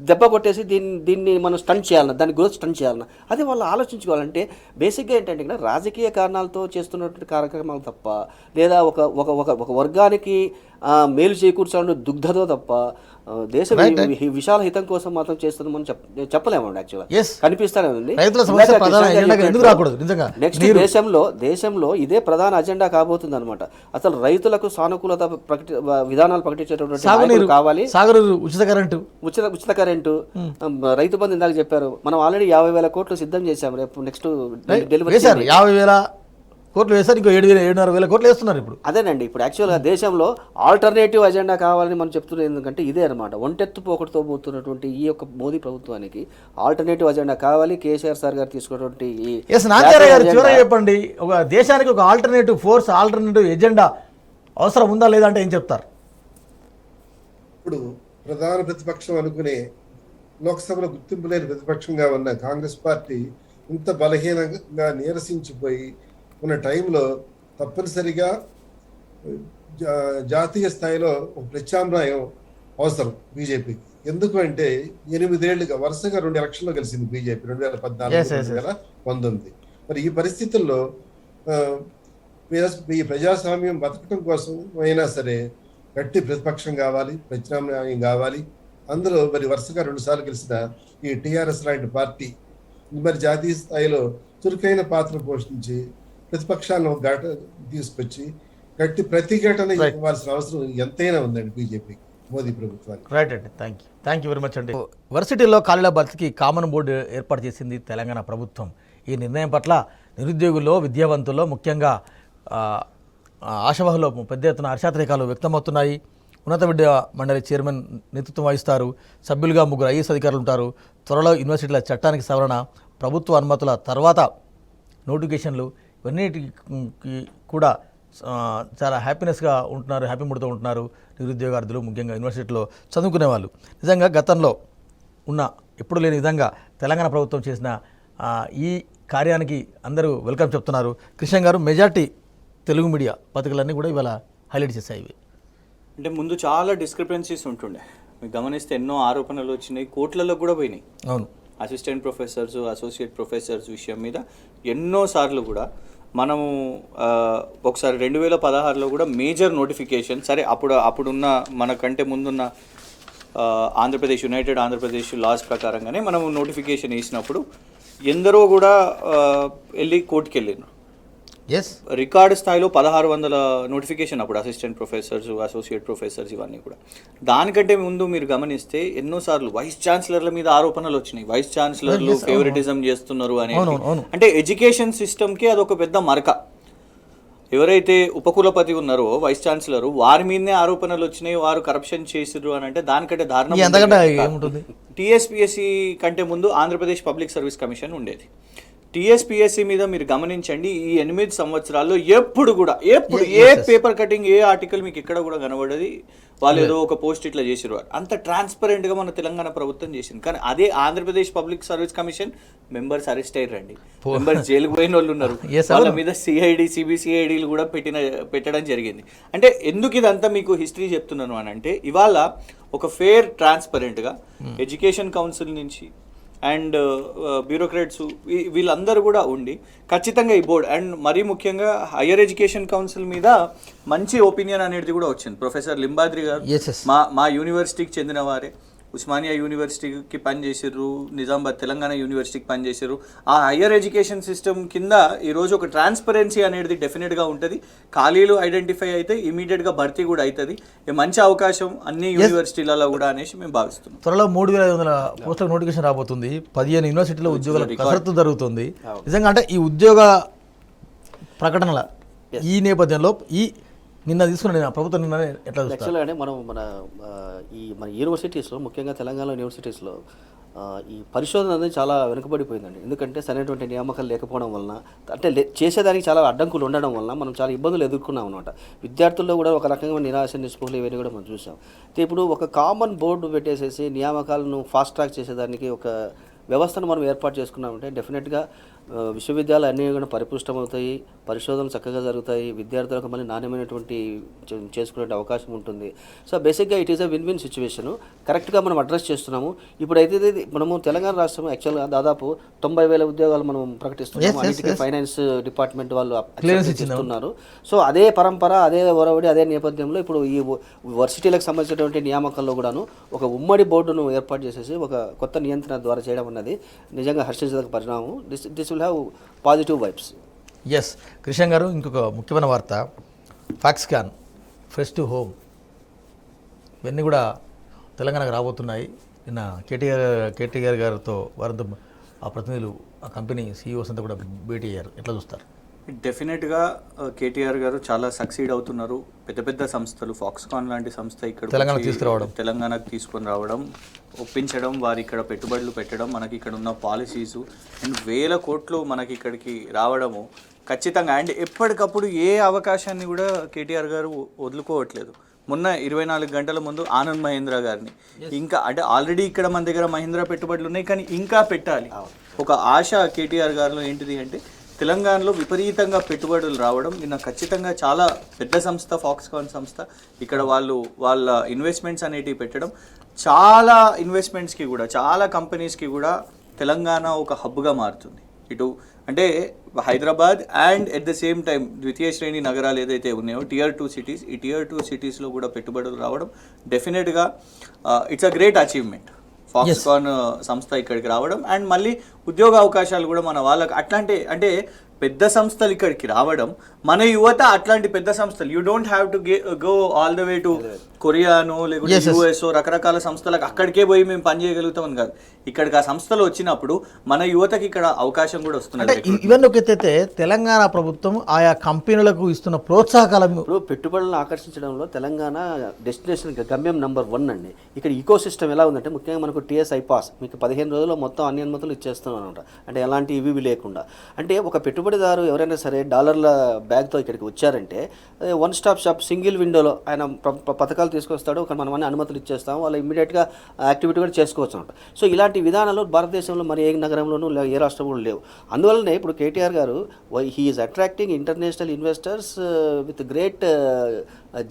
దెబ్బ కొట్టేసి దీన్ని మనం స్టంట్ చేయాలన్నా, దాని గ్రోత్ స్టంట్ చేయాలన్నా, అది వాళ్ళు ఆలోచించుకోవాలంటే బేసిక్గా ఏంటంటే ఇక్కడ రాజకీయ కారణాలతో చేస్తున్నటువంటి కార్యక్రమాలు తప్ప, లేదా ఒక వర్గానికి మేలు చేకూర్చాలని దుగ్ధతో తప్ప దేశ విశాల హితం కోసం మాత్రం చేస్తుంది మనం చెప్పలేమండి. యాక్చువల్గా కనిపిస్తానే ఉంది. నెక్స్ట్ దేశంలో ఇదే ప్రధాన అజెండా కాబోతుంది అనమాట. అసలు రైతులకు సానుకూలత విధానాలు ప్రకటించేటటువంటి కావాలి. ఉచిత కరెంటు, రైతు బంధు ఇందాక చెప్పారు. మనం ఆల్రెడీ 50,000 కోట్లు సిద్ధం చేశాము. రేపు నెక్స్ట్ డెలివరీ 50,000 కోట్లు వేస్తారు, ఇంకో 7,000-7,500 కోట్లు వేస్తున్నారు ఇప్పుడు. అదేనండి, ఇప్పుడు యాక్చువల్గా దేశంలో ఆల్టర్నేటివ్ అజెండా కావాలని మనం చెప్తున్నది. ఎందుకంటే ఇదే అనమాట, ఒంటెత్తు పోకటితో పోతున్నటువంటి ఈ యొక్క మోదీ ప్రభుత్వానికి ఆల్టర్నేటివ్ అజెండా కావాలి. కేసీఆర్ సార్ గారు తీసుకున్నటువంటి చెప్పండి, ఒక దేశానికి ఒక ఆల్టర్నేటివ్ ఫోర్స్, ఆల్టర్నేటివ్ ఎజెండా అవసరం ఉందా లేదా అంటే ఏం చెప్తారు? ఇప్పుడు ప్రధాన ప్రతిపక్షం అనుకునే లోక్సభలో గుర్తింపు లేని ప్రతిపక్షంగా ఉన్న కాంగ్రెస్ పార్టీ ఇంత బలహీనంగా నీరసించిపోయి ఉన్న టైంలో తప్పనిసరిగా జాతీయ స్థాయిలో ఒక ప్రత్యామ్నాయం అవసరం బీజేపీకి. ఎందుకు అంటే 8 ఏళ్లుగా వరుసగా 2 ఎలక్షన్లో గెలిచింది బీజేపీ, 2014-2019. మరి ఈ పరిస్థితుల్లో ఈ ప్రజాస్వామ్యం బతకడం కోసం అయినా సరే గట్టి ప్రతిపక్షం కావాలి, ప్రత్యామ్నాయం కావాలి. అందులో మరి వరుసగా 2 సార్లు గెలిచిన ఈ టీఆర్ఎస్ లాంటి పార్టీ మరి జాతీయ స్థాయిలో చురుకైన పాత్ర పోషించి ప్రతిపక్షాలను ఒక ఘాట తీసుకొచ్చి గట్టి ప్రతిఘటన ఇవ్వాల్సిన అవసరం ఎంతైనా ఉందండి బీజేపీకి, మోదీ ప్రభుత్వానికి. రైట్ అండి, థ్యాంక్ యూ వెరీ మచ్ అండి. వర్సిటీల్లో ఖాళీల భర్తీకి కామన్ బోర్డు ఏర్పాటు చేసింది తెలంగాణ ప్రభుత్వం. ఈ నిర్ణయం పట్ల నిరుద్యోగుల్లో, విద్యావంతుల్లో, ముఖ్యంగా ఆశావహులో పెద్ద ఎత్తున హర్షాతిరేకాలు వ్యక్తమవుతున్నాయి. ఉన్నత విద్యా మండలి చైర్మన్ నేతృత్వం వహిస్తారు. సభ్యులుగా 3 ఐఏఎస్ అధికారులు ఉంటారు. త్వరలో యూనివర్సిటీల చట్టానికి సవరణ, ప్రభుత్వ అనుమతుల తర్వాత నోటిఫికేషన్లు, ఇవన్నిటికి కూడా చాలా హ్యాపీనెస్గా ఉంటున్నారు, హ్యాపీ మూడ్తో ఉంటున్నారు నిరుద్యోగార్థులు, ముఖ్యంగా యూనివర్సిటీలో చదువుకునే వాళ్ళు. నిజంగా గతంలో ఎప్పుడు లేని విధంగా తెలంగాణ ప్రభుత్వం చేసిన ఈ కార్యానికి అందరూ వెల్కమ్ చెప్తున్నారు. కృష్ణ గారు, మెజార్టీ తెలుగు మీడియా పత్రికలన్నీ కూడా ఇవాళ హైలైట్ చేశాయి. ఇవి అంటే ముందు చాలా డిస్క్రిపెన్సీస్ ఉంటుండే, మీకు గమనిస్తే ఎన్నో ఆరోపణలు వచ్చినాయి, కోట్లలో కూడా పోయినాయి. అవును, అసిస్టెంట్ ప్రొఫెసర్స్, అసోసియేట్ ప్రొఫెసర్స్ విషయం మీద ఎన్నోసార్లు కూడా మనము ఒకసారి 2016లో కూడా మేజర్ నోటిఫికేషన్, సరే అప్పుడున్న మనకంటే ముందున్న ఆంధ్రప్రదేశ్, యునైటెడ్ ఆంధ్రప్రదేశ్ లాస్ ప్రకారంగానే మనము నోటిఫికేషన్ వేసినప్పుడు ఎందరో కూడా వెళ్ళి కోర్టుకి వెళ్ళినారు. రికార్డు స్థాయిలో 1600 నోటిఫికేషన్ అప్పుడు అసిస్టెంట్ ప్రొఫెసర్స్, అసోసియేట్ ప్రొఫెసర్స్ ఇవన్నీ కూడా. దానికంటే ముందు మీరు గమనిస్తే ఎన్నోసార్లు వైస్ ఛాన్సలర్ల మీద ఆరోపణలు వచ్చినాయి, వైస్ ఛాన్సలర్లు ఫేవరెటిజం చేస్తున్నారు అని. అంటే ఎడ్యుకేషన్ సిస్టమ్కి అదొక పెద్ద మరక. ఎవరైతే ఉపకులపతి ఉన్నారో వైస్ ఛాన్సలర్, వారి మీదనే ఆరోపణలు వచ్చినాయి, వారు కరప్షన్ చేసిర్రు అని అంటే దానికంటే దారుణం. టీఎస్పీఎస్సీ కంటే ముందు ఆంధ్రప్రదేశ్ పబ్లిక్ సర్వీస్ కమిషన్ ఉండేది. టీఎస్పీఎస్సీ మీద మీరు గమనించండి, ఈ 8 సంవత్సరాల్లో ఎప్పుడు ఏ పేపర్ కటింగ్, ఏ ఆర్టికల్ మీకు ఎక్కడ కూడా కనబడది. వాళ్ళు ఏదో ఒక పోస్ట్ ఇట్లా చేసిరు అంత ట్రాన్స్పరెంట్ గా మన తెలంగాణ ప్రభుత్వం చేసింది. కానీ అదే Andhra Pradesh public service commission members arrest అయ్యారండి, మెంబర్స్ జైలుకు పోయిన వాళ్ళు ఉన్నారు, వాళ్ళ మీద సిఐడి సిబిసిఐడీలు కూడా పెట్టడం జరిగింది. అంటే ఎందుకు ఇదంతా మీకు హిస్టరీ చెప్తున్నాను అని అంటే, ఇవాళ ఒక ఫేర్ ట్రాన్స్పరెంట్గా ఎడ్యుకేషన్ కౌన్సిల్ నుంచి అండ్ బ్యూరోక్రాట్స్ వీళ్ళందరూ కూడా ఉండి ఖచ్చితంగా ఈ బోర్డ్ అండ్ మరీ ముఖ్యంగా హయ్యర్ ఎడ్యుకేషన్ కౌన్సిల్ మీద మంచి ఒపీనియన్ అనేది కూడా వచ్చింది. ప్రొఫెసర్ లింబాద్రి గారు మా యూనివర్సిటీకి చెందిన వారే, ఉస్మానియా యూనివర్సిటీకి పనిచేసారు, నిజామాబాద్ తెలంగాణ యూనివర్సిటీకి పనిచేసారు. ఆ హయ్యర్ ఎడ్యుకేషన్ సిస్టమ్ కింద ఈరోజు ఒక ట్రాన్స్పరెన్సీ అనేది డెఫినెట్గా ఉంటుంది. ఖాళీలు ఐడెంటిఫై అయితే ఇమీడియట్గా భర్తీ కూడా అవుతుంది. మంచి అవకాశం అన్ని యూనివర్సిటీలలో కూడా అనేసి మేము భావిస్తున్నాం. త్వరలో 3,500 పోస్టుల నోటిఫికేషన్ రాబోతుంది. 15 యూనివర్సిటీలో ఉద్యోగాల కసరత్తు జరుగుతుంది. నిజంగా అంటే ఈ ఉద్యోగ ప్రకటనల ఈ నేపథ్యంలో నిన్న తీసుకున్న ప్రభుత్వం నిన్న ఎట్లా యాక్చువల్గా అంటే మన యూనివర్సిటీస్లో, ముఖ్యంగా తెలంగాణ యూనివర్సిటీస్లో ఈ పరిశోధన అనేది చాలా వెనుకబడిపోయిందండి. ఎందుకంటే సరైనటువంటి నియామకాలు లేకపోవడం వలన, అంటే చేసేదానికి చాలా అడ్డంకులు ఉండడం వలన మనం చాలా ఇబ్బందులు ఎదుర్కొన్నాం అనమాట. విద్యార్థుల్లో కూడా ఒక రకంగా నిరాశ నిస్పృహలు ఇవన్నీ కూడా మనం చూసాం. ఇప్పుడు ఒక కామన్ బోర్డు పెట్టేసేసి నియామకాలను ఫాస్ట్ ట్రాక్ చేసేదానికి ఒక వ్యవస్థను మనం ఏర్పాటు చేసుకున్నామంటే డెఫినెట్గా విశ్వవిద్యాలయాలు అన్నీ కూడా పరిపుష్టమవుతాయి, పరిశోధనలు చక్కగా జరుగుతాయి, విద్యార్థులకు మళ్ళీ నాణ్యమైనటువంటి చేసుకునే అవకాశం ఉంటుంది. సో బేసిక్గా it is a win win situation. కరెక్ట్గా మనం అడ్రస్ చేస్తున్నాము. ఇప్పుడైతే మనము తెలంగాణ రాష్ట్రం యాక్చువల్గా దాదాపు 90,000 ఉద్యోగాలు మనం ప్రకటిస్తున్నాము. అన్నిటికీ ఫైనాన్స్ డిపార్ట్మెంట్ వాళ్ళు ఇస్తున్నారు. సో అదే పరంపర, అదే ఒరవడి, అదే నేపథ్యంలో ఇప్పుడు ఈ వర్సిటీలకు సంబంధించినటువంటి నియామకాల్లో కూడాను ఒక ఉమ్మడి బోర్డును ఏర్పాటు చేసేసి ఒక కొత్త నియంత్రణ ద్వారా చేయడం అన్నది నిజంగా హర్షించదగ్గ పరిణామం. This will have positive vibes. S Krishna గారు, ఇంకొక ముఖ్యమైన వార్త, ఫాక్స్కాన్ ఫ్రెష్ టు హోమ్ ఇవన్నీ కూడా తెలంగాణకు రాబోతున్నాయి. నిన్న కేటీఆర్ గారితో వారితో ఆ ప్రతినిధులు, ఆ కంపెనీ సీఈఓస్ అంతా కూడా భేటీ అయ్యారు. ఎట్లా చూస్తారు? డెఫినెట్గా కేటీఆర్ గారు చాలా సక్సీడ్ అవుతున్నారు. పెద్ద పెద్ద సంస్థలు, ఫాక్స్కాన్ లాంటి సంస్థ ఇక్కడ తెలంగాణకు తీసుకొని రావడం, ఒప్పించడం, వారు ఇక్కడ పెట్టుబడులు పెట్టడం, మనకి ఇక్కడ ఉన్న పాలసీసు అండ్ 1,000 కోట్లు మనకి ఇక్కడికి రావడము ఖచ్చితంగా. అండ్ ఎప్పటికప్పుడు ఏ అవకాశాన్ని కూడా కేటీఆర్ గారు వదులుకోవట్లేదు. మొన్న 24 గంటల ముందు ఆనంద్ మహీంద్రా గారిని, ఇంకా అంటే ఆల్రెడీ ఇక్కడ మన దగ్గర మహీంద్రా పెట్టుబడులు ఉన్నాయి కానీ ఇంకా పెట్టాలి. ఒక ఆశ కేటీఆర్ గారిలో ఏంటిది అంటే తెలంగాణలో విపరీతంగా పెట్టుబడులు రావడం. నిన్న ఖచ్చితంగా చాలా పెద్ద సంస్థ ఫాక్స్కాన్ సంస్థ ఇక్కడ వాళ్ళ ఇన్వెస్ట్మెంట్స్ అనేటివి పెట్టడం, చాలా ఇన్వెస్ట్మెంట్స్కి కూడా, చాలా కంపెనీస్కి కూడా తెలంగాణ ఒక హబ్గా మారుతుంది. ఇటు అంటే Hyderabad and at the same time ద్వితీయ శ్రేణి నగరాలు ఏదైతే ఉన్నాయో Tier 2 సిటీస్, ఈ Tier 2 సిటీస్లో కూడా పెట్టుబడులు రావడం డెఫినెట్గా it's a great achievement. Foxconn సంస్థ ఇక్కడికి రావడం అండ్ మళ్ళీ ఉద్యోగ అవకాశాలు కూడా మన వాళ్ళకి అట్లాంటి, అంటే పెద్ద సంస్థలు ఇక్కడికి రావడం, మన యువత అట్లాంటి పెద్ద సంస్థలు, you don't have to go all the way to కొరియానో లేకపోతే యుఎస్ఓ రకరకాల సంస్థలకు అక్కడికే పోయి మేము పని చేయగలుగుతామని కాదు. ఇక్కడికి ఆ సంస్థలు వచ్చినప్పుడు మన యువతకి ఇక్కడ అవకాశం కూడా వస్తుంది. ఇవన్నీ ఒక ఎత్తైతే తెలంగాణ ప్రభుత్వం ఆయా కంపెనీలకు ఇస్తున్న ప్రోత్సాహకాలను, పెట్టుబడులను ఆకర్షించడంలో తెలంగాణ డెస్టినేషన్ గమ్యం నెంబర్ 1 అండి. ఇక్కడ ఈకో సిస్టమ్ ఎలా ఉందంటే, ముఖ్యంగా మనకు TSI పాస్ మీకు 15 రోజుల్లో మొత్తం అన్ని అనుమతులు ఇచ్చేస్తాం అనమాట. అంటే ఎలాంటి ఇవి లేకుండా, అంటే ఒక పెట్టుబడిదారు ఎవరైనా సరే డాలర్ల బ్యాగ్తో ఇక్కడికి వచ్చారంటే వన్ స్టాప్ షాప్, సింగిల్ విండోలో ఆయన పథకాలు తీసుకొస్తాడు, మనం అన్ని అనుమతులు ఇచ్చేస్తాం, వాళ్ళు ఇమ్మీడియట్గా యాక్టివిటీ కూడా చేసుకోవచ్చు అనమాట. సో ఇలాంటి విధానాలు భారతదేశంలో మరి ఏ నగరంలోనూ ఏ రాష్ట్రంలో లేవు. అందువల్లనే ఇప్పుడు కేటీఆర్ గారు he is attracting international investors with great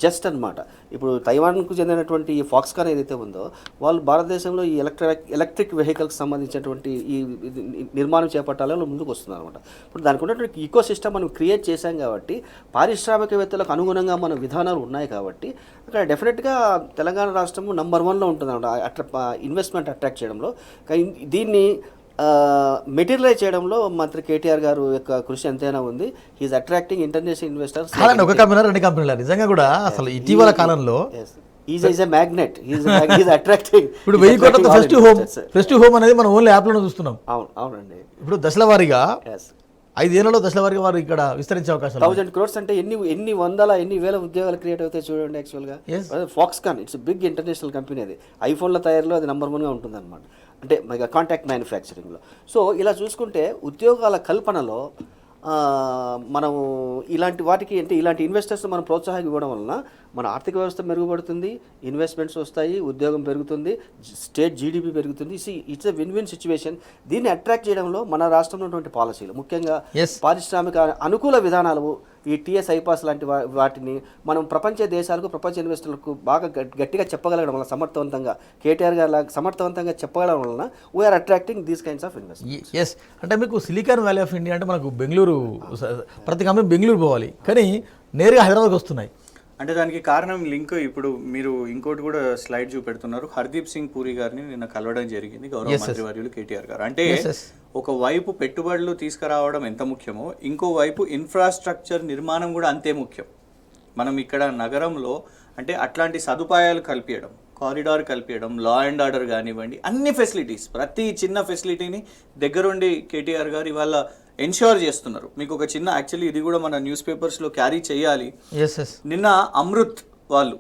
just అనమాట. ఇప్పుడు తైవాన్కు చెందినటువంటి ఈ ఫాక్స్కాన్ ఏదైతే ఉందో, వాళ్ళు భారతదేశంలో ఈ ఎలక్ట్రిక్ వెహికల్కి సంబంధించినటువంటి ఈ నిర్మాణం చేపట్టాలని ముందుకు వస్తున్నారు అనమాట. ఇప్పుడు దానికి ఉన్నటువంటి ఈకో సిస్టమ్ మనం క్రియేట్ చేశాం కాబట్టి, పారిశ్రామికవేత్తలకు అనుగుణంగా మన విధానాలు ఉన్నాయి కాబట్టి అక్కడ డెఫినెట్గా తెలంగాణ రాష్ట్రము నెంబర్ 1లో ఉంటుంది అనమాట ఇన్వెస్ట్మెంట్ అట్రాక్ట్ చేయడంలో. దీన్ని మెటీరియలైజ్ చేయడంలో మంత్రి కేటీఆర్ గారు యొక్క కృషి ఎంతైనా ఉంది. He is attracting international investors. ఒక కంపెనీ, 2 కంపెనీలు నిజంగా కూడా అసలు ఇటీవల కాలంలో is a magnet, is attracting. ఇప్పుడు 1000 కోట్ల ఫెస్ట్ హోమ్ అనేది మనం ఓన్లీ యాప్లోనే చూస్తున్నాం. అవునండి. ఇప్పుడు దశల వారీగా 5 ఏళ్లలో దశల వారీగా వారు ఇక్కడ విస్తరించే అవకాశం. 1000 crores అంటే ఎన్ని వేల ఉద్యోగాలు క్రియేట్ అవుతాయి చూడండి. యాక్చువల్గా Foxconn it's big international company. అది ఐఫోన్ల తయారీలో అది నెంబర్ 1గా ఉంటుంది అనమాట, అంటే కాంటాక్ట్ మ్యానుఫ్యాక్చరింగ్లో. సో ఇలా చూసుకుంటే ఉద్యోగాల కల్పనలో మనం ఇలాంటి వాటికి అంటే ఇలాంటి ఇన్వెస్టర్స్ మనం ప్రోత్సాహం ఇవ్వడం వలన మన ఆర్థిక వ్యవస్థ మెరుగుపడుతుంది, ఇన్వెస్ట్మెంట్స్ వస్తాయి, ఉద్యోగం పెరుగుతుంది, స్టేట్ జీడిపి పెరుగుతుంది. It's a win win situation. దీన్ని అట్రాక్ట్ చేయడంలో మన రాష్ట్రంలో ఉన్నటువంటి పాలసీలు, ముఖ్యంగా పారిశ్రామిక అనుకూల విధానాలు, ఈ టీఎస్ ఐపాస్ లాంటి వాటిని మనం ప్రపంచ దేశాలకు, ప్రపంచ ఇన్వెస్టర్లకు బాగా గట్టిగా చెప్పగలగడం వల్ల, సమర్థవంతంగా కేటీఆర్ గారు లాగా సమర్థవంతంగా చెప్పగలగడం వలన we are attracting these kinds of investment. Yes, అంటే మీకు సిలికాన్ వ్యాలీ ఆఫ్ ఇండియా అంటే మనకు బెంగళూరు, ప్రతి కంపెనీ బెంగళూరు పోవాలి, కానీ నేరుగా హైదరాబాద్కి వస్తున్నాయి. అంటే దానికి కారణం లింక్ ఇప్పుడు మీరు ఇంకోటి కూడా స్లైడ్ చూపెడుతున్నారు. హర్దీప్ సింగ్ పూరి గారిని నిన్న కలవడం జరిగింది గౌరవ మంత్రివర్యులు కేటీఆర్ గారు. అంటే ఒక వైపు పెట్టుబడులు తీసుకురావడం ఎంత ముఖ్యమో, ఇంకో వైపు ఇన్ఫ్రాస్ట్రక్చర్ నిర్మాణం కూడా అంతే ముఖ్యం. మనం ఇక్కడ నగరంలో అంటే అట్లాంటి సదుపాయాలు కల్పించడం, కారిడార్ కల్పించడం, లా అండ్ ఆర్డర్ కానివ్వండి, అన్ని ఫెసిలిటీస్, ప్రతి చిన్న ఫెసిలిటీని దగ్గరుండి కేటీఆర్ గారు ఇవాళ ఎన్ష్యూర్ చేస్తున్నారు. మీకు ఒక చిన్న, యాక్చువల్లీ ఇది కూడా మన న్యూస్ పేపర్స్లో క్యారీ చేయాలి. నిన్న అమృత్ వాళ్ళు,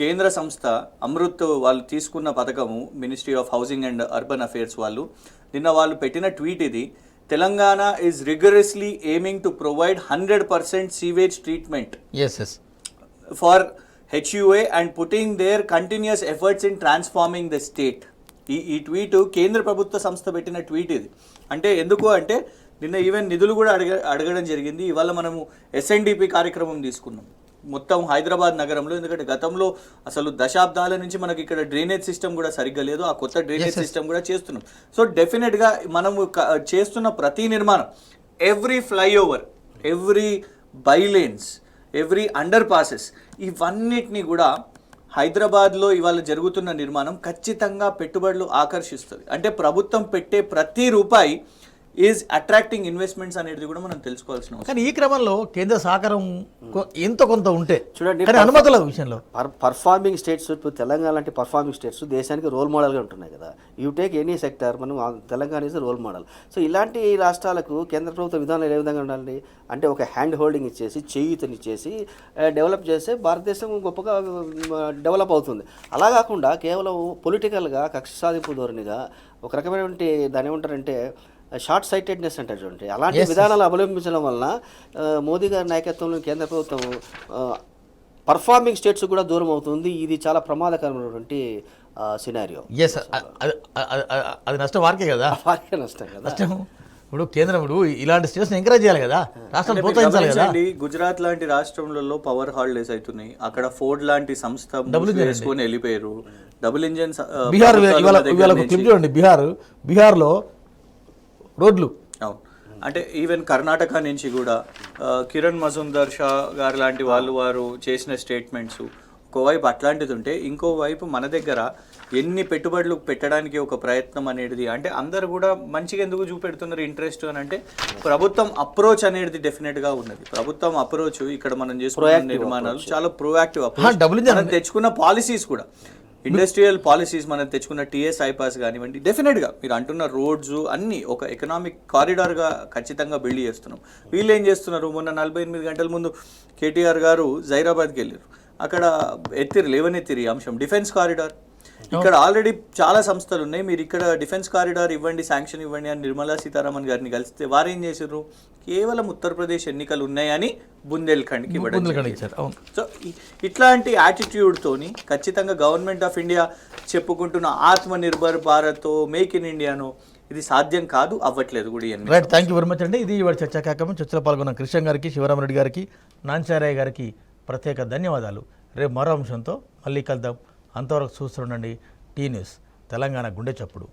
కేంద్ర సంస్థ అమృత్ వాళ్ళు తీసుకున్న పథకము, ministry of housing and urban affairs వాళ్ళు నిన్న వాళ్ళు పెట్టిన ట్వీట్ ఇది. Telangana is rigorously aiming to provide 100% sewage treatment for HUA and putting their continuous efforts in transforming the state. ఈ ట్వీట్ కేంద్ర ప్రభుత్వ సంస్థ పెట్టిన ట్వీట్ ఇది. అంటే ఎందుకు అంటే నిన్న ఈవెన్ నిధులు కూడా అడగడం జరిగింది. ఇవాళ మనము SNDP కార్యక్రమం తీసుకున్నాం మొత్తం హైదరాబాద్ నగరంలో. ఎందుకంటే గతంలో అసలు దశాబ్దాల నుంచి మనకి ఇక్కడ డ్రైనేజ్ సిస్టమ్ కూడా సరిగ్గా లేదు. ఆ కొత్త డ్రైనేజ్ సిస్టమ్ కూడా చేస్తున్నాం. సో డెఫినెట్గా మనము చేస్తున్న ప్రతి నిర్మాణం, every flyover, every bylanes, every underpasses, ఇవన్నిటినీ కూడా హైదరాబాద్లో ఇవాళ జరుగుతున్న నిర్మాణం ఖచ్చితంగా పెట్టుబడులు ఆకర్షిస్తుంది. అంటే ప్రభుత్వం పెట్టే ప్రతి రూపాయి ఈజ్ అట్రాక్టింగ్ ఇన్వెస్ట్మెంట్స్ అనేది కూడా మనం తెలుసుకోవాల్సిన అవసరం. కానీ ఈ క్రమంలో కేంద్ర సహకారం ఎంతో కొంత ఉంటే చూడండి, అనుమతుల విషయంలో పర్ఫార్మింగ్ స్టేట్స్, తెలంగాణ లాంటి పర్ఫార్మింగ్ స్టేట్స్ దేశానికి రోల్ మోడల్గా ఉంటున్నాయి కదా. యూ టేక్ ఎనీ సెక్టర్, మనం Telangana is role model. So ఇలాంటి రాష్ట్రాలకు కేంద్ర ప్రభుత్వ విధానాలు ఏ విధంగా ఉండాలి అంటే ఒక హ్యాండ్ హోల్డింగ్ ఇచ్చేసి, చేయూతనిచ్చేసి డెవలప్ చేస్తే భారతదేశం గొప్పగా డెవలప్ అవుతుంది. అలా కాకుండా కేవలం పొలిటికల్గా కక్ష సాధింపు ధోరణిగా ఒక రకమైనటువంటి దాని ఏమంటారంటే షార్ట్ సైటెడ్నెస్ అంటారు చూడండి, అలాంటి విధానాలు అవలంబించడం వలన మోదీ గారి నాయకత్వంలో కేంద్ర ప్రభుత్వం పర్ఫార్మింగ్ స్టేట్స్ కూడా దూరం అవుతుంది. ఇది చాలా ప్రమాదకరమైనటువంటి సినారియో. అది నష్టం వారికే కదా, వారికే నష్టం కదా. నష్టం ఇప్పుడు కేంద్రం ఇప్పుడు ఇలాంటి స్టేట్స్ ఎంకరేజ్ చేయాలి కదా, రాష్ట్రం ప్రోత్సహించాలి కదా. గుజరాత్ లాంటి రాష్ట్రంలో పవర్ హాలిడేస్ అవుతున్నాయి, అక్కడ ఫోర్డ్ లాంటి సంస్థ వేసుకొని వెళ్ళిపోయారు. డబుల్ ఇంజన్ బీహార్, ఇవాళ క్లిప్ చూడండి, బీహార్లో రోడ్లు. అవును, అంటే ఈవెన్ కర్ణాటక నుంచి కూడా కిరణ్ మజుందార్ షా గారు లాంటి వారు చేసిన స్టేట్మెంట్స్ ఒకవైపు అట్లాంటిది ఉంటే, ఇంకోవైపు మన దగ్గర ఎన్ని పెట్టుబడులు పెట్టడానికి ఒక ప్రయత్నం అనేది, అంటే అందరు కూడా మంచిగా ఎందుకు చూపెడుతున్నారు ఇంట్రెస్ట్ అని అంటే ప్రభుత్వం అప్రోచ్ అనేది డెఫినెట్గా ఉన్నది. ప్రభుత్వం అప్రోచ్ ఇక్కడ మనం చేసుకున్న నిర్మాణాలు చాలా ప్రోయాక్టివ్ అప్రోచ్. మనం తెచ్చుకున్న పాలసీస్ కూడా ఇండస్ట్రియల్ పాలసీస్, మనం తెచ్చుకున్న టీఎస్ ఐపాస్ కానివ్వండి, డెఫినెట్గా మీరు అంటున్న రోడ్స్ అన్నీ ఒక ఎకనామిక్ కారిడార్గా ఖచ్చితంగా బిల్డ్ చేస్తున్నాం. వీళ్ళు ఏం చేస్తున్నారు, మొన్న 48 గంటల ముందు కేటీఆర్ గారు జైరాబాద్కి వెళ్ళారు. అక్కడ లేవనెత్తిరి అంశం డిఫెన్స్ కారిడార్. ఇక్కడ ఆల్రెడీ చాలా సంస్థలు ఉన్నాయి, మీరు ఇక్కడ డిఫెన్స్ కారిడార్ ఇవ్వండి, శాంక్షన్ ఇవ్వండి అని నిర్మలా సీతారామన్ గారిని కలిస్తే వారు ఏం చేశారు, కేవలం ఉత్తరప్రదేశ్ ఎన్నికలు ఉన్నాయని బుందేల్ఖండ్కి ఇవ్వడం. సో ఇట్లాంటి యాటిట్యూడ్తోని ఖచ్చితంగా గవర్నమెంట్ ఆఫ్ ఇండియా చెప్పుకుంటున్న ఆత్మ నిర్భర్ భారత్, మేక్ ఇన్ ఇండియాను ఇది సాధ్యం కాదు, అవ్వట్లేదు కూడా. Right, thank you very much అండి. ఇది ఇవాళ చర్చా కార్యక్రమం. చర్చలో పాల్గొన్న కృష్ణ గారికి, శివరామరెడ్డి గారికి, నాంచారయ్య గారికి ప్రత్యేక ధన్యవాదాలు. రేపు మరో అంశంతో మళ్ళీ కలుద్దాం. అంతవరకు చూస్తుండండి టీ న్యూస్, తెలంగాణ గుండె చప్పుడు.